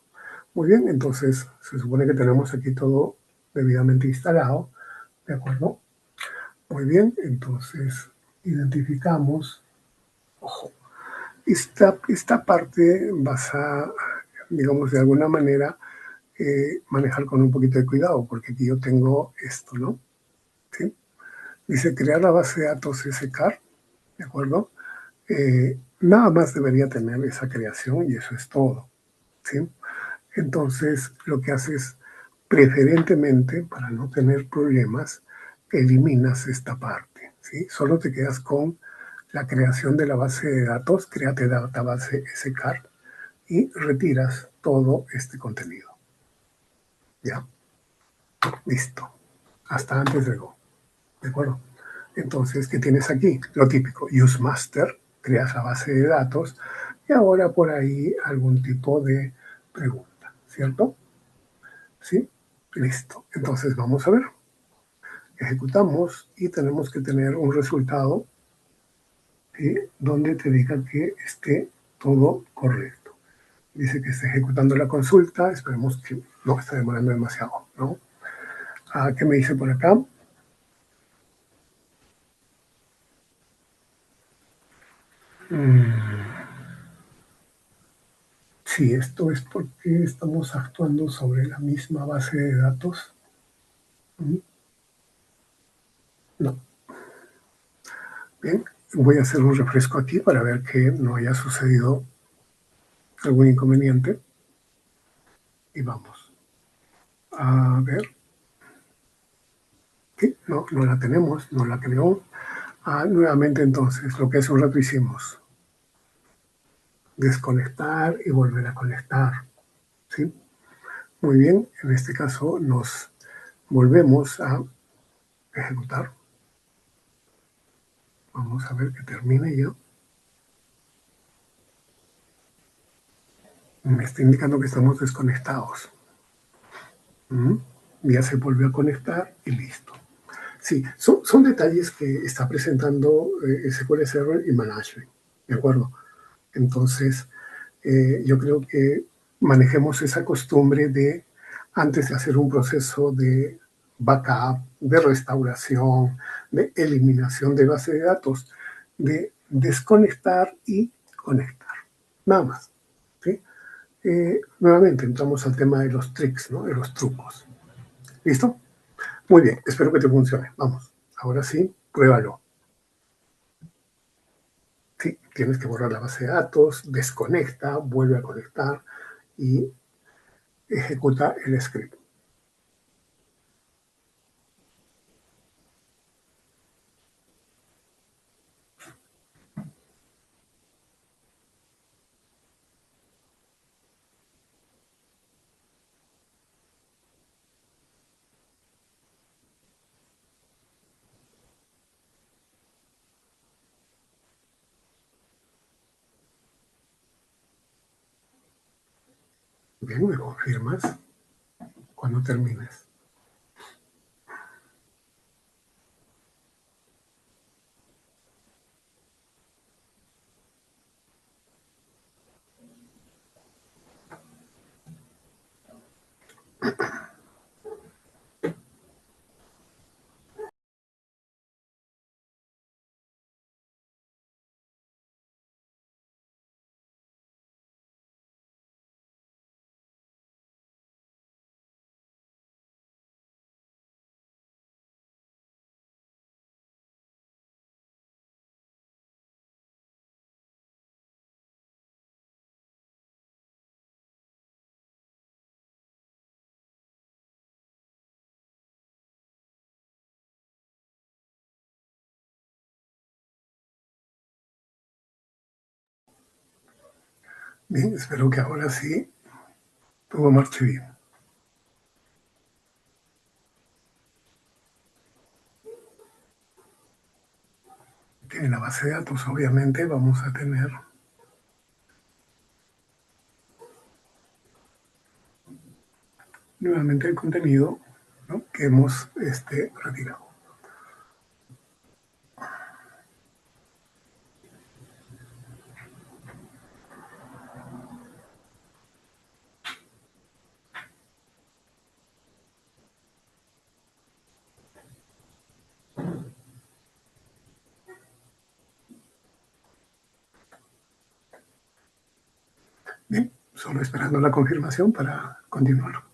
Speaker 1: Muy bien, entonces se supone que tenemos aquí todo debidamente instalado, ¿de acuerdo? Muy bien, entonces identificamos, ojo, esta parte vas a, digamos, de alguna manera manejar con un poquito de cuidado, porque aquí yo tengo esto, ¿no? ¿Sí? Dice crear la base de datos SCAR, ¿de acuerdo? Nada más debería tener esa creación y eso es todo, ¿sí? Entonces, lo que haces preferentemente, para no tener problemas, eliminas esta parte, ¿sí? Solo te quedas con la creación de la base de datos, créate database SCAR y retiras todo este contenido. ¿Ya? Listo. Hasta antes de Go. ¿De acuerdo? Entonces, ¿qué tienes aquí? Lo típico, use master, creas la base de datos y ahora por ahí algún tipo de pregunta, ¿cierto? ¿Sí? Listo. Entonces vamos a ver. Ejecutamos y tenemos que tener un resultado donde te diga que esté todo correcto. Dice que está ejecutando la consulta, esperemos que no está demorando demasiado, ¿no? ¿Qué me dice por acá? Sí, esto es porque estamos actuando sobre la misma base de datos. No. Bien, voy a hacer un refresco aquí para ver que no haya sucedido algún inconveniente. Y vamos a ver. Sí, no, no la tenemos, no la creó. Nuevamente entonces, lo que hace un rato hicimos, desconectar y volver a conectar. ¿Sí? Muy bien, en este caso nos volvemos a ejecutar. Vamos a ver que termine ya. Me está indicando que estamos desconectados. Ya se volvió a conectar y listo. Sí, son detalles que está presentando SQL Server y Management, ¿de acuerdo? Entonces, yo creo que manejemos esa costumbre de, antes de hacer un proceso de backup, de restauración, de eliminación de base de datos, de desconectar y conectar. Nada más. ¿Sí? Nuevamente entramos al tema de los tricks, ¿no? De los trucos. ¿Listo? Muy bien, espero que te funcione. Vamos, ahora sí, pruébalo. Sí, tienes que borrar la base de datos, desconecta, vuelve a conectar y ejecuta el script. Bien, me confirmas cuando termines. Bien, espero que ahora sí todo marche bien. En la base de datos, obviamente, vamos a tener nuevamente el contenido, ¿no?, que hemos retirado. Bien, solo esperando la confirmación para continuar.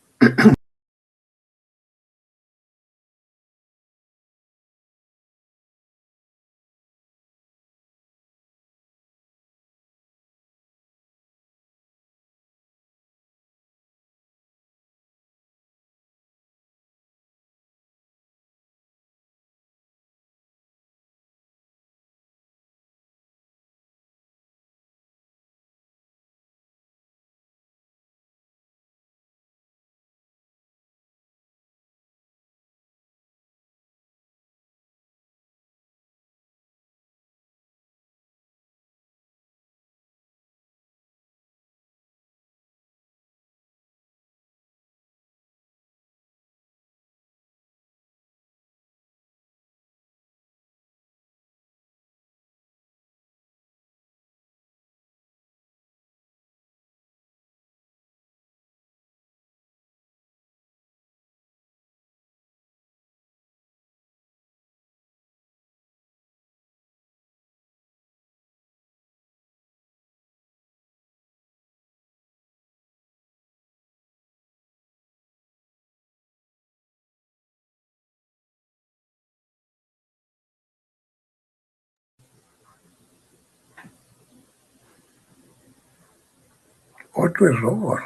Speaker 1: Otro error.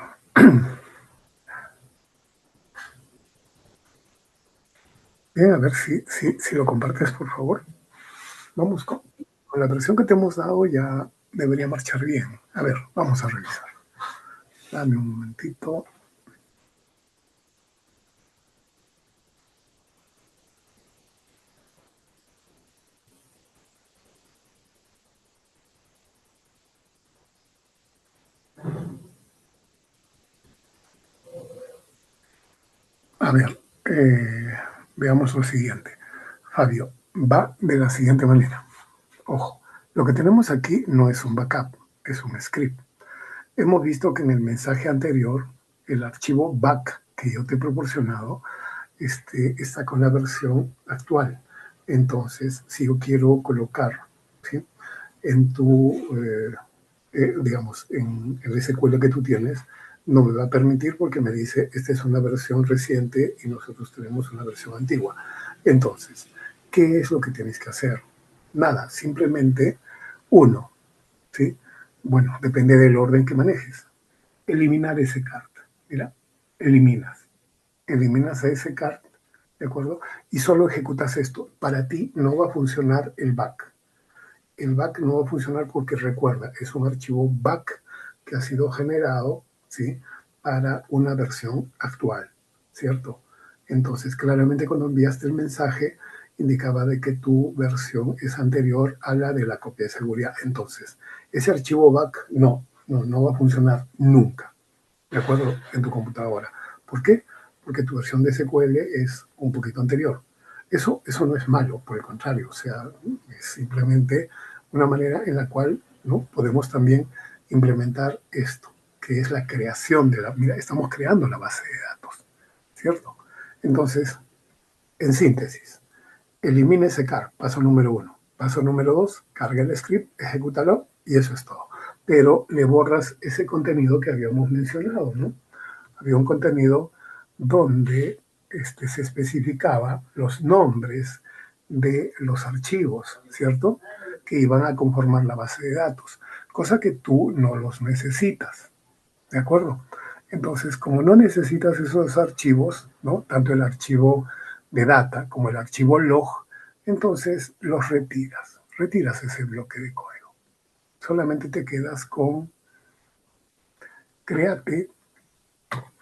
Speaker 1: Bien, a ver si lo compartes, por favor. Vamos con la versión que te hemos dado, ya debería marchar bien. A ver, vamos a revisar. Dame un momentito. A ver, veamos lo siguiente. Fabio, va de la siguiente manera. Ojo, lo que tenemos aquí no es un backup, es un script. Hemos visto que en el mensaje anterior, el archivo back que yo te he proporcionado está con la versión actual. Entonces, si yo quiero colocar, ¿sí?, en tu, digamos, en el SQL que tú tienes, no me va a permitir porque me dice, esta es una versión reciente y nosotros tenemos una versión antigua. Entonces, ¿qué es lo que tienes que hacer? Nada, simplemente uno, ¿sí? Bueno, depende del orden que manejes. Eliminar ese cart. Mira, eliminas a ese cart, ¿de acuerdo? Y solo ejecutas esto. Para ti no va a funcionar el back. El back no va a funcionar porque recuerda, es un archivo back que ha sido generado, ¿sí?, para una versión actual, ¿cierto? Entonces, claramente cuando enviaste el mensaje, indicaba de que tu versión es anterior a la de la copia de seguridad. Entonces, ese archivo back no va a funcionar nunca, ¿de acuerdo? En tu computadora. ¿Por qué? Porque tu versión de SQL es un poquito anterior. Eso no es malo, por el contrario, o sea, es simplemente una manera en la cual, ¿no?, podemos también implementar esto, que es la creación de la... Mira, estamos creando la base de datos, ¿cierto? Entonces, en síntesis, elimina ese car, paso número 1. Paso número 2, carga el script, ejecútalo y eso es todo. Pero le borras ese contenido que habíamos mencionado, ¿no? Había un contenido donde se especificaba los nombres de los archivos, ¿cierto?, que iban a conformar la base de datos, cosa que tú no los necesitas, ¿de acuerdo? Entonces, como no necesitas esos archivos, ¿no?, tanto el archivo de data como el archivo log, entonces los retiras ese bloque de código. Solamente te quedas con créate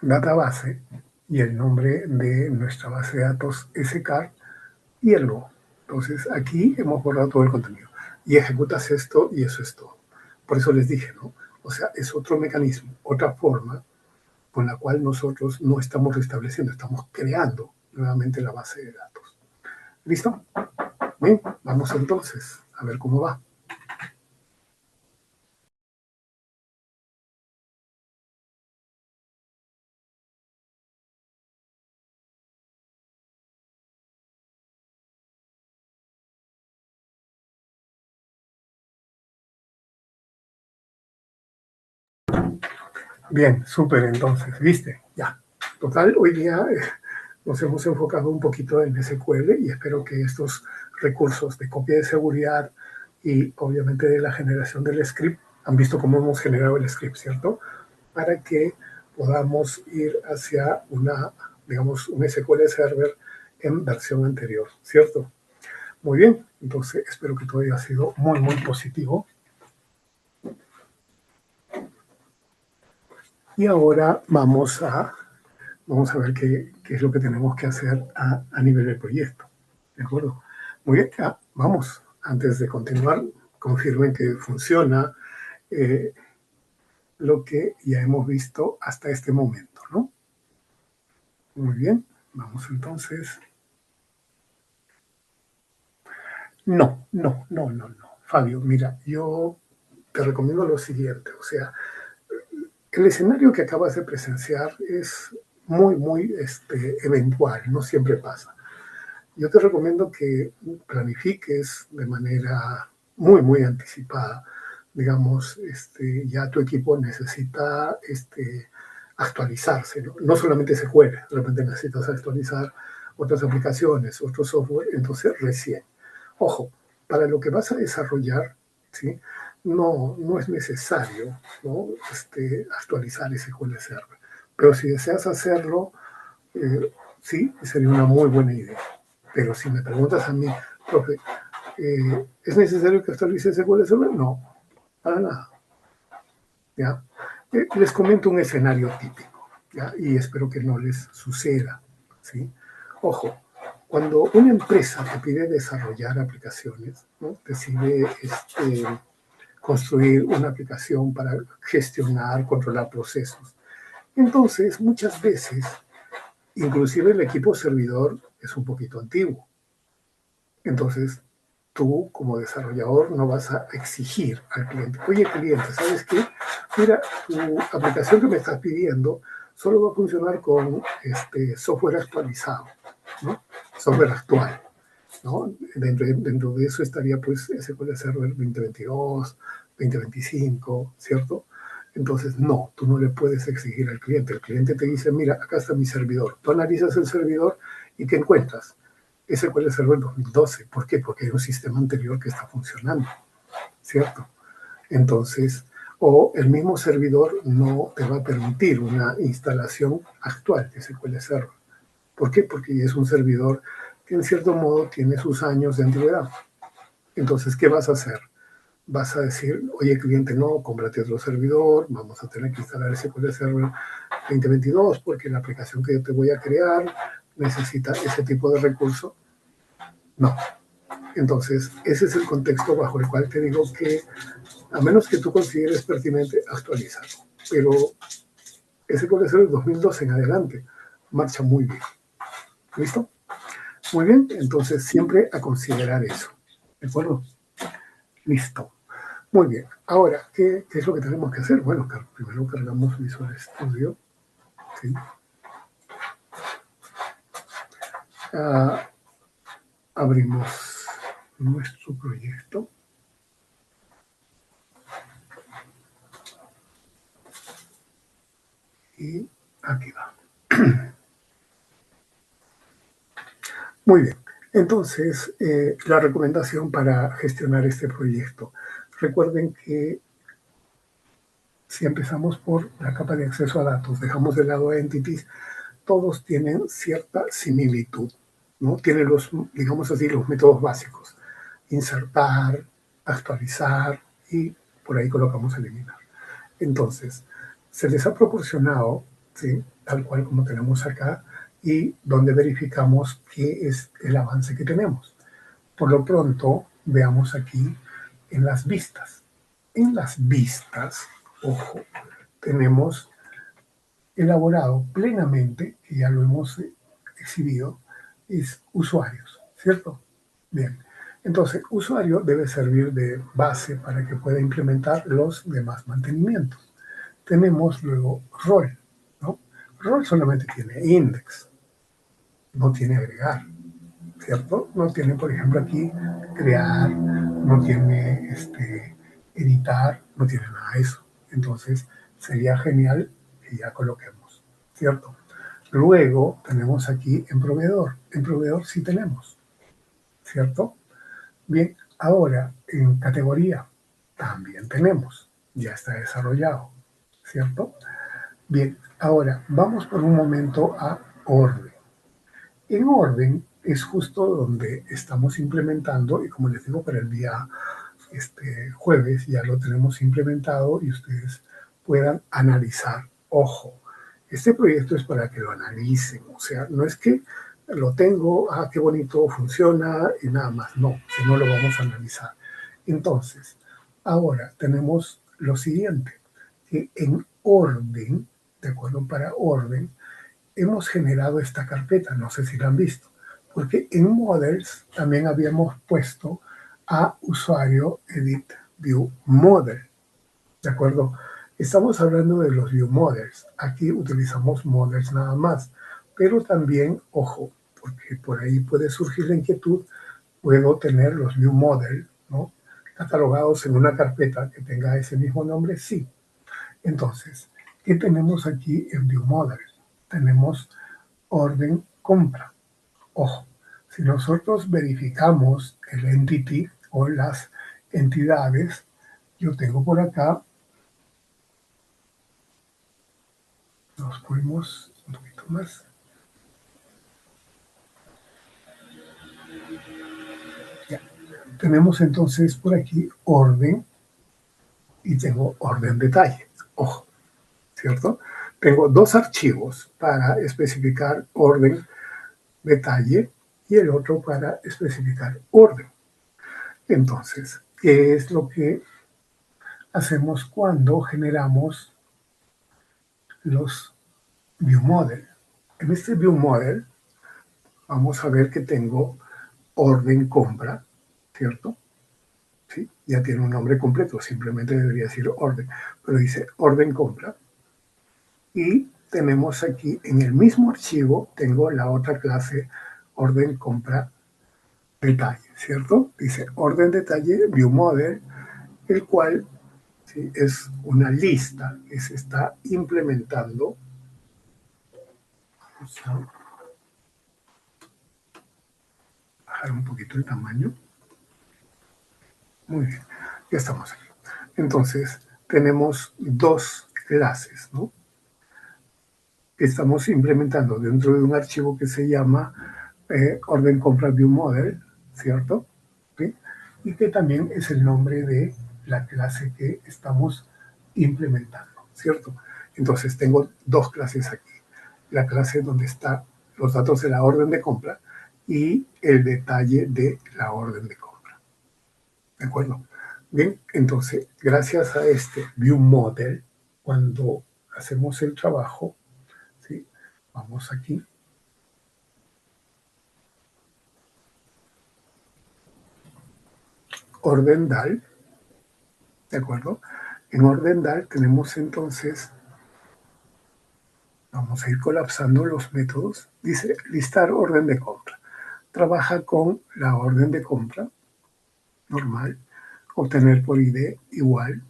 Speaker 1: database y el nombre de nuestra base de datos SCAR y el logo. Entonces aquí hemos borrado todo el contenido y ejecutas esto y eso es todo. Por eso les dije, ¿no? O sea, es otro mecanismo, otra forma con la cual nosotros no estamos restableciendo, estamos creando nuevamente la base de datos. ¿Listo? Bien, vamos entonces a ver cómo va. Bien, súper, entonces, ¿viste? Ya. Total, hoy día nos hemos enfocado un poquito en SQL y espero que estos recursos de copia de seguridad y obviamente de la generación del script, han visto cómo hemos generado el script, ¿cierto? Para que podamos ir hacia una, digamos, un SQL Server en versión anterior, ¿cierto? Muy bien, entonces espero que todo haya sido muy, muy positivo. Y ahora vamos a ver qué es lo que tenemos que hacer a nivel del proyecto. ¿De acuerdo? Muy bien, vamos. Antes de continuar, confirmen que funciona lo que ya hemos visto hasta este momento, ¿no? Muy bien, vamos entonces. No. Fabio, mira, yo te recomiendo lo siguiente, o sea, el escenario que acabas de presenciar es muy eventual, no siempre pasa. Yo te recomiendo que planifiques de manera muy anticipada. Digamos, ya tu equipo necesita actualizarse, ¿no? No solamente SQL, de repente necesitas actualizar otras aplicaciones, otro software, entonces recién. Ojo, para lo que vas a desarrollar, ¿sí? No es necesario, ¿no? Actualizar SQL Server. Pero si deseas hacerlo, sí, sería una muy buena idea. Pero si me preguntas a mí, profe, ¿es necesario que actualice SQL Server? No, para nada. ¿Ya? Les comento un escenario típico, ¿ya? Y espero que no les suceda, ¿sí? Ojo, cuando una empresa te pide desarrollar aplicaciones, ¿no? Decide construir una aplicación para gestionar, controlar procesos. Entonces, muchas veces, inclusive el equipo servidor es un poquito antiguo. Entonces, tú como desarrollador no vas a exigir al cliente, oye cliente, ¿sabes qué? Mira, tu aplicación que me estás pidiendo solo va a funcionar con software actualizado, ¿no? Software actual, ¿no? Dentro de eso estaría pues SQL Server 2022, 2025, ¿cierto? Entonces, no, tú no le puedes exigir al cliente. El cliente te dice, mira, acá está mi servidor. Tú analizas el servidor y ¿qué encuentras? SQL Server 2012. ¿Por qué? Porque hay un sistema anterior que está funcionando, ¿cierto? Entonces, o el mismo servidor no te va a permitir una instalación actual de SQL Server. ¿Por qué? Porque es un servidor que en cierto modo tiene sus años de antigüedad. Entonces, ¿qué vas a hacer? Vas a decir, oye cliente, no, cómprate otro servidor, vamos a tener que instalar SQL Server 2022 porque la aplicación que yo te voy a crear necesita ese tipo de recurso. No. Entonces, ese es el contexto bajo el cual te digo que, a menos que tú consideres pertinente, actualizarlo. Pero ese puede ser el 2012 en adelante. Marcha muy bien. ¿Listo? Muy bien. Entonces, siempre a considerar eso. ¿De acuerdo? Listo. Muy bien. Ahora, ¿qué es lo que tenemos que hacer? Bueno, primero cargamos Visual Studio. ¿Sí? Abrimos nuestro proyecto. Y aquí va. Muy bien. Entonces, la recomendación para gestionar este proyecto. Recuerden que si empezamos por la capa de acceso a datos, dejamos de lado entities, todos tienen cierta similitud, ¿no? Tienen los, digamos así, los métodos básicos. Insertar, actualizar y por ahí colocamos eliminar. Entonces, se les ha proporcionado, ¿sí? Tal cual como tenemos acá, y donde verificamos qué es el avance que tenemos. Por lo pronto, veamos aquí en las vistas. En las vistas, ojo, tenemos elaborado plenamente, que ya lo hemos exhibido, es usuarios, ¿cierto? Bien. Entonces, usuario debe servir de base para que pueda implementar los demás mantenimientos. Tenemos luego rol, ¿no? Rol solamente tiene index, no tiene agregar, ¿cierto? No tiene, por ejemplo, aquí crear, no tiene editar, no tiene nada de eso. Entonces, sería genial que ya coloquemos, ¿cierto? Luego tenemos aquí en proveedor sí tenemos, ¿cierto? Bien, ahora en categoría también tenemos, ya está desarrollado, ¿cierto? Bien, ahora vamos por un momento a orden. En orden es justo donde estamos implementando, y como les digo, para el día jueves ya lo tenemos implementado y ustedes puedan analizar. Ojo, este proyecto es para que lo analicen, o sea, no es que lo tengo, qué bonito funciona y nada más, no, sino lo vamos a analizar. Entonces, ahora tenemos lo siguiente, que en orden, de acuerdo, para orden, hemos generado esta carpeta, no sé si la han visto, porque en Models también habíamos puesto a usuario edit view model, ¿de acuerdo? Estamos hablando de los view models, aquí utilizamos models nada más, pero también, ojo, porque por ahí puede surgir la inquietud, puedo tener los view model, ¿no?, catalogados en una carpeta que tenga ese mismo nombre, sí. Entonces, ¿qué tenemos aquí en view model? Tenemos orden compra. Ojo, si nosotros verificamos el entity o las entidades, yo tengo por acá, nos fuimos un poquito más. Ya. Tenemos entonces por aquí orden y tengo orden detalle. Ojo, ¿cierto? Tengo dos archivos para especificar orden detalle y el otro para especificar orden. Entonces, ¿qué es lo que hacemos cuando generamos los view model? En este view model vamos a ver que tengo orden compra, ¿cierto? ¿Sí? Ya tiene un nombre completo, simplemente debería decir orden, pero dice orden compra. Y tenemos aquí en el mismo archivo, tengo la otra clase orden compra detalle, ¿cierto? Dice orden detalle view model, el cual, ¿sí?, es una lista que se está implementando. Vamos a bajar un poquito el tamaño. Muy bien, ya estamos aquí. Entonces, tenemos dos clases, ¿no?, que estamos implementando dentro de un archivo que se llama orden compra view model, ¿cierto? ¿Sí? Y que también es el nombre de la clase que estamos implementando, ¿cierto? Entonces tengo dos clases aquí. La clase donde están los datos de la orden de compra y el detalle de la orden de compra. ¿De acuerdo? Bien, entonces, gracias a este view model, cuando hacemos el trabajo, ¿sí?, vamos aquí. Orden DAL, ¿de acuerdo? En orden DAL tenemos entonces, vamos a ir colapsando los métodos. Dice listar orden de compra. Trabaja con la orden de compra normal, obtener por ID igual,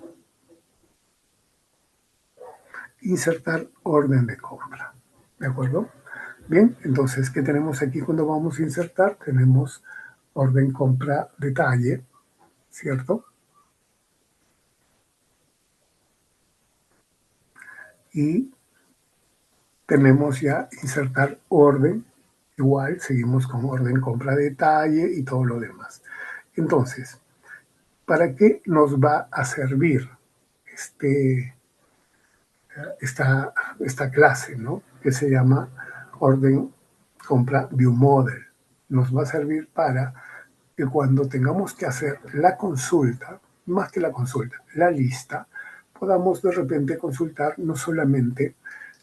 Speaker 1: insertar orden de compra, ¿de acuerdo? Bien, entonces, ¿qué tenemos aquí cuando vamos a insertar? Tenemos orden compra detalle, ¿cierto? Y tenemos ya insertar orden, igual seguimos con orden compra detalle y todo lo demás. Entonces, ¿para qué nos va a servir esta clase, ¿no?, que se llama orden compra view model? Nos va a servir para que cuando tengamos que hacer la consulta, más que la consulta, la lista, podamos de repente consultar no solamente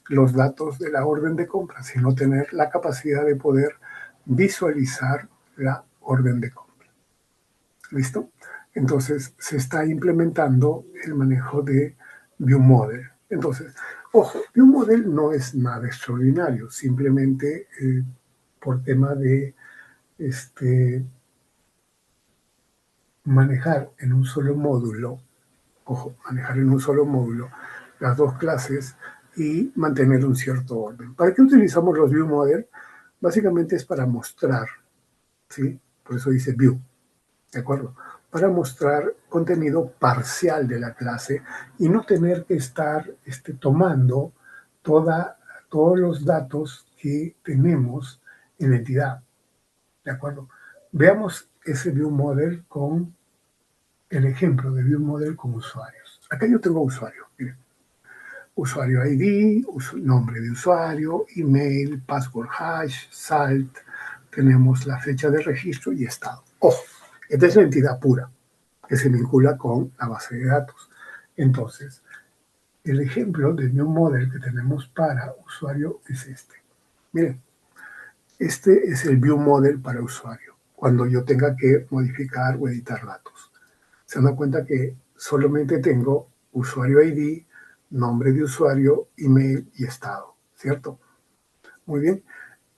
Speaker 1: los datos de la orden de compra, sino tener la capacidad de poder visualizar la orden de compra. ¿Listo? Entonces, se está implementando el manejo de view model. Entonces, ojo, view model no es nada extraordinario, simplemente por tema de manejar en un solo módulo, ojo, manejar en un solo módulo las dos clases y mantener un cierto orden. ¿Para qué utilizamos los view model? Básicamente es para mostrar, ¿sí? Por eso dice view, ¿de acuerdo? Para mostrar contenido parcial de la clase y no tener que estar tomando todos los datos que tenemos en la entidad, ¿de acuerdo? Veamos ese view model con el ejemplo de view model con usuarios. Acá yo tengo usuario, miren. Usuario ID, nombre de usuario, email, password hash, salt, tenemos la fecha de registro y estado. Ojo, esta es la entidad pura que se vincula con la base de datos. Entonces, el ejemplo del new model que tenemos para usuario es este. Miren, este es el view model para usuario, cuando yo tenga que modificar o editar datos. Se dan cuenta que solamente tengo usuario ID, nombre de usuario, email y estado, ¿cierto? Muy bien.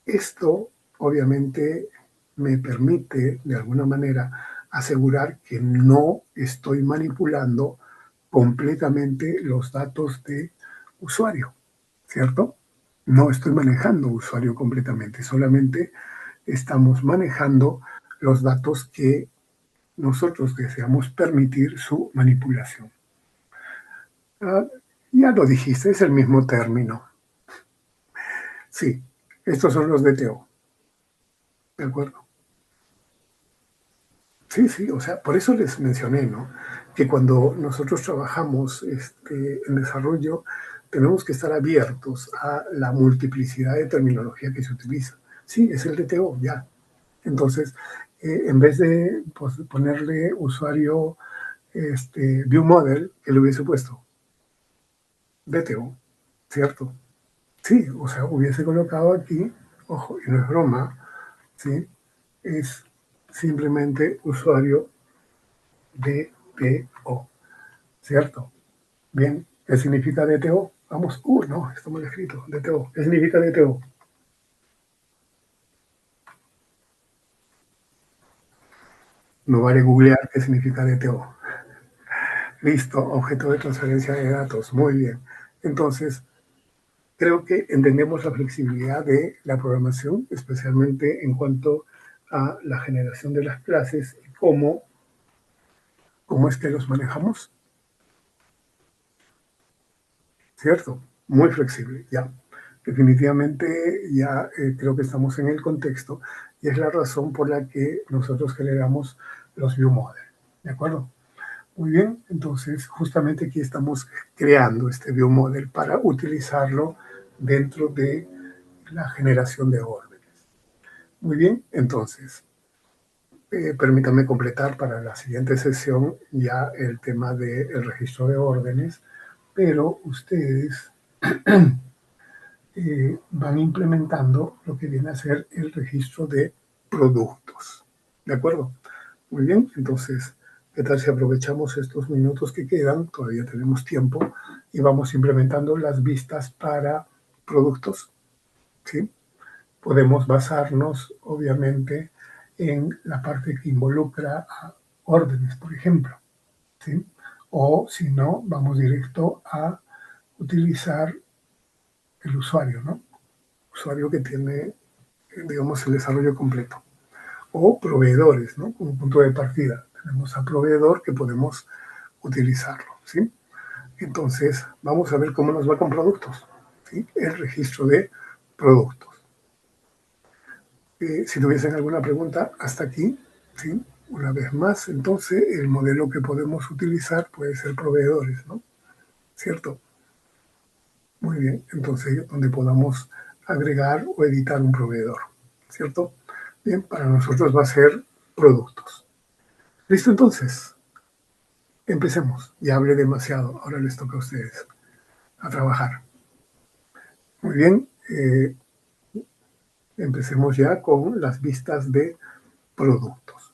Speaker 1: Esto obviamente me permite de alguna manera asegurar que no estoy manipulando completamente los datos de usuario, ¿cierto? No estoy manejando usuario completamente, solamente estamos manejando los datos que nosotros deseamos permitir su manipulación. Ah, ya lo dijiste, es el mismo término. Sí, estos son los DTO, ¿de acuerdo? Sí, sí, o sea, por eso les mencioné, ¿no? Que cuando nosotros trabajamos en desarrollo, tenemos que estar abiertos a la multiplicidad de terminología que se utiliza. Sí, es el DTO, ya. Entonces, en vez de pues, ponerle usuario view model, que le hubiese puesto DTO, ¿cierto? Sí, o sea, hubiese colocado aquí, ojo, y no es broma, ¿sí? Es simplemente usuario DTO, ¿cierto? Bien, ¿qué significa DTO? Vamos, no, está mal escrito, DTO. ¿Qué significa DTO? No vale googlear qué significa DTO. Listo, objeto de transferencia de datos, muy bien. Entonces, creo que entendemos la flexibilidad de la programación, especialmente en cuanto a la generación de las clases y cómo es que los manejamos, ¿cierto? Muy flexible, ya. Definitivamente ya creo que estamos en el contexto y es la razón por la que nosotros generamos los view model, ¿de acuerdo? Muy bien, entonces justamente aquí estamos creando este view model para utilizarlo dentro de la generación de órdenes. Muy bien, entonces, permítanme completar para la siguiente sesión ya el tema del registro de órdenes, pero ustedes van implementando lo que viene a ser el registro de productos. ¿De acuerdo? Muy bien, entonces, ¿qué tal si aprovechamos estos minutos que quedan? Todavía tenemos tiempo y vamos implementando las vistas para productos. ¿Sí? Podemos basarnos, obviamente, en la parte que involucra a órdenes, por ejemplo. ¿Sí? O si no, vamos directo a utilizar el usuario, ¿no? Usuario que tiene, digamos, el desarrollo completo. O proveedores, ¿no? Como punto de partida. Tenemos a proveedor que podemos utilizarlo, ¿sí? Entonces, vamos a ver cómo nos va con productos, ¿sí? El registro de productos. Si tuviesen alguna pregunta hasta aquí, ¿sí? Una vez más, entonces, el modelo que podemos utilizar puede ser proveedores, ¿no? ¿Cierto? Muy bien, entonces, donde podamos agregar o editar un proveedor, ¿cierto? Bien, para nosotros va a ser productos. ¿Listo entonces? Empecemos. Ya hablé demasiado, ahora les toca a ustedes a trabajar. Muy bien, empecemos ya con las vistas de productos.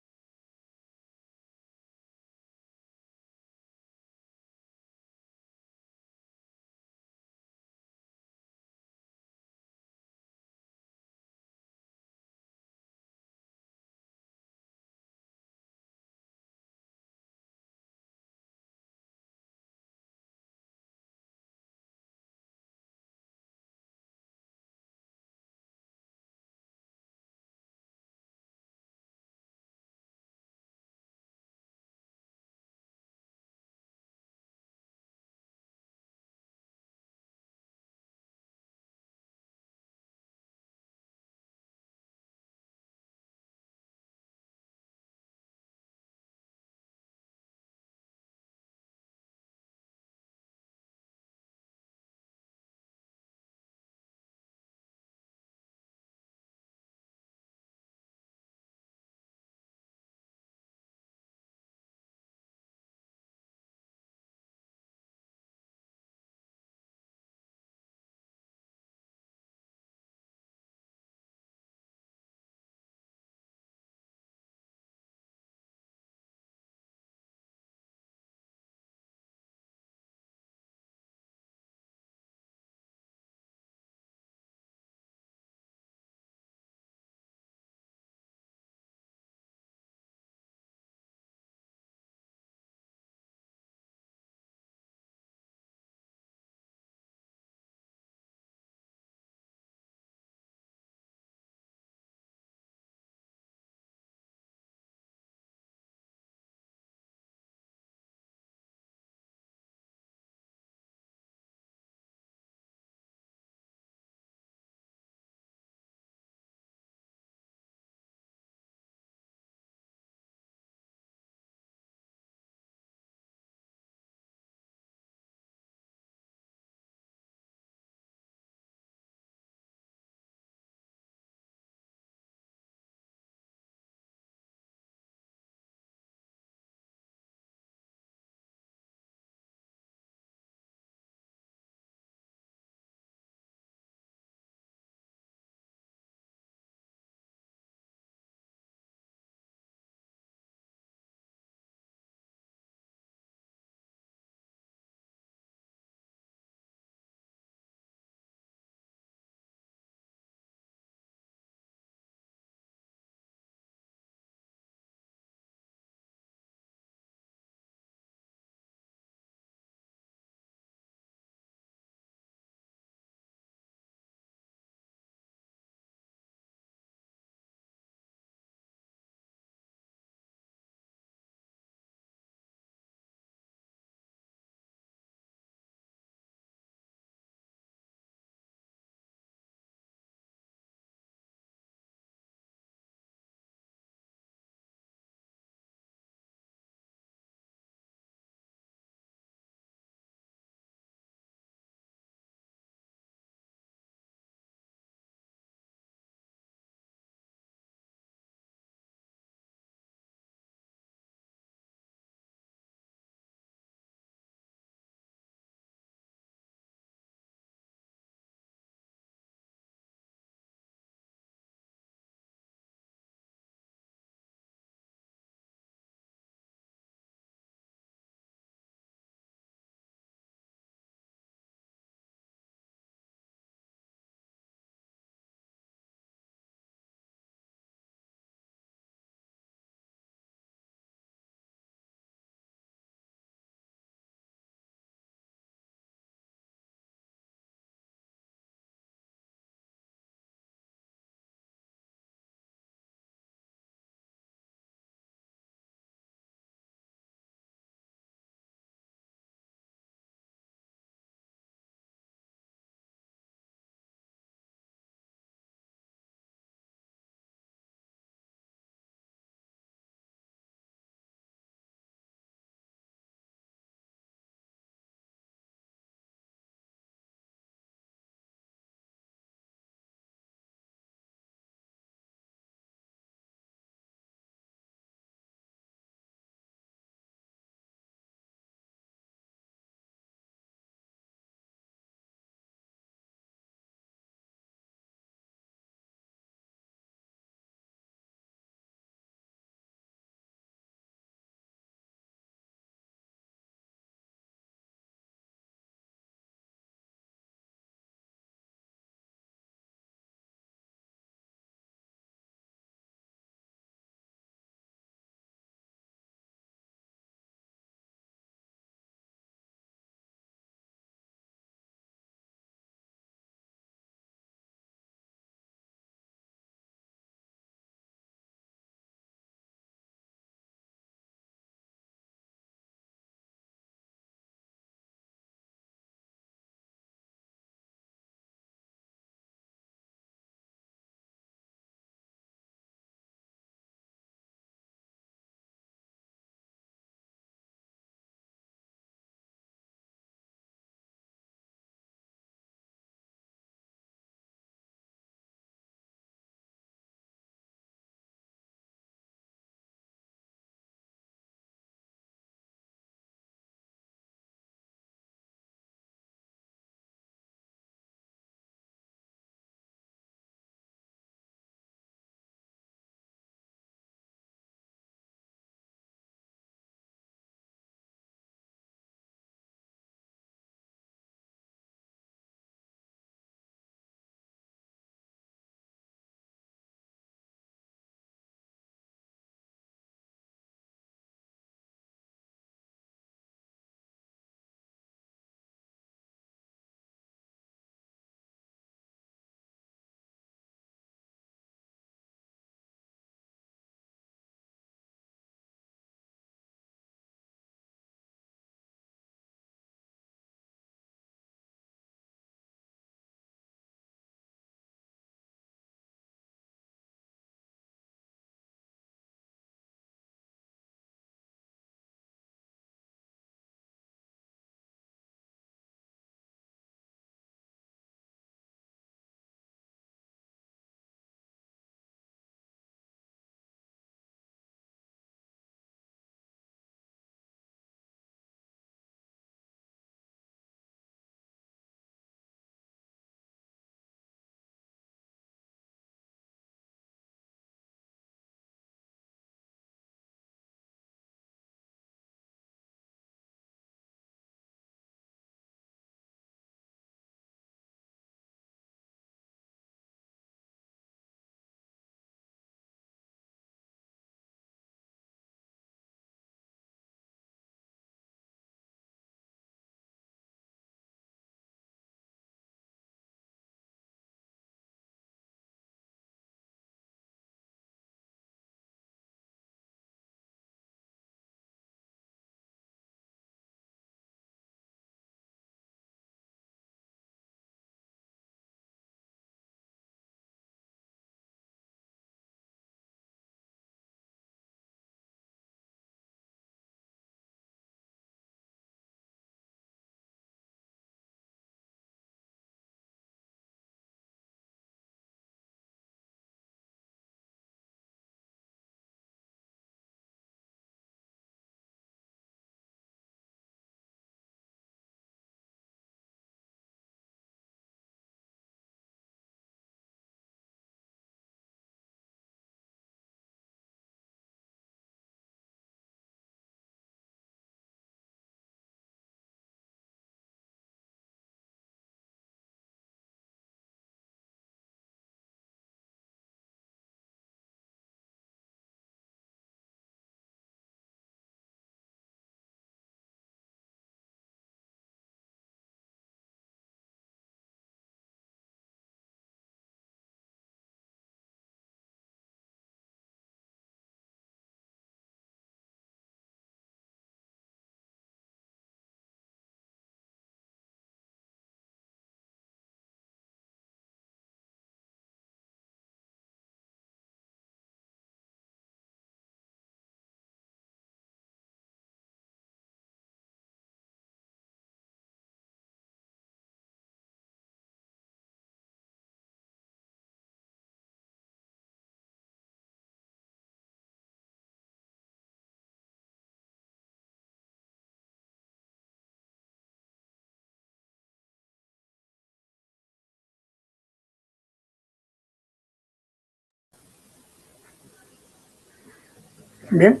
Speaker 1: Bien,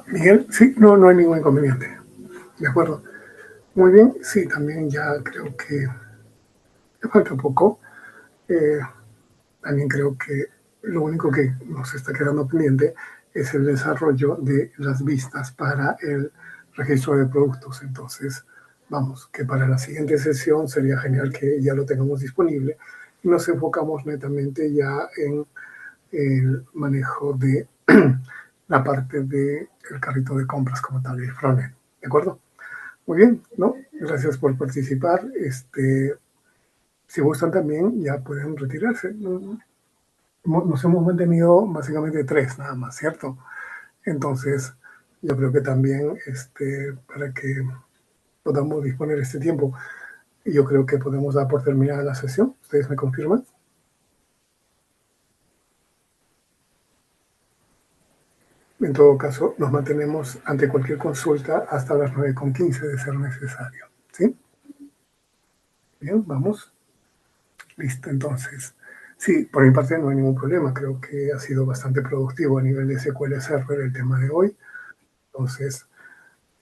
Speaker 1: Miguel, sí, no hay ningún inconveniente. De acuerdo. Muy bien, sí, también ya creo que me falta poco. Eh, También creo que lo único que nos está quedando pendiente es el desarrollo de las vistas para el registro de productos. Entonces, vamos, que para la siguiente sesión sería genial que ya lo tengamos disponible y nos enfocamos netamente ya en el manejo de la parte del carrito de compras como tal, el frontend. ¿De acuerdo? Muy bien, ¿no? Gracias por participar. Si gustan también, ya pueden retirarse. Nos hemos mantenido básicamente 3 nada más, ¿cierto? Entonces, yo creo que también para que podamos disponer este tiempo, yo creo que podemos dar por terminada la sesión. ¿Ustedes me confirman? En todo caso, nos mantenemos ante cualquier consulta hasta las 9:15 de ser necesario. ¿Sí? Bien, vamos. Listo, entonces. Sí, por mi parte no hay ningún problema. Creo que ha sido bastante productivo a nivel de SQL Server el tema de hoy. Entonces,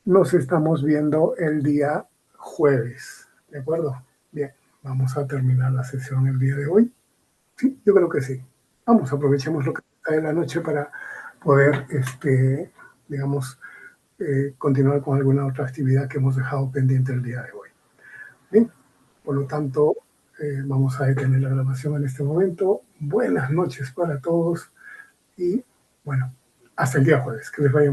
Speaker 1: nos estamos viendo el día jueves. ¿De acuerdo? Bien, vamos a terminar la sesión el día de hoy. Sí, yo creo que sí. Vamos, aprovechemos lo que está de la noche para poder, digamos, continuar con alguna otra actividad que hemos dejado pendiente el día de hoy. Bien, por lo tanto, vamos a detener la grabación en este momento. Buenas noches para todos y, bueno, hasta el día jueves. Que les vaya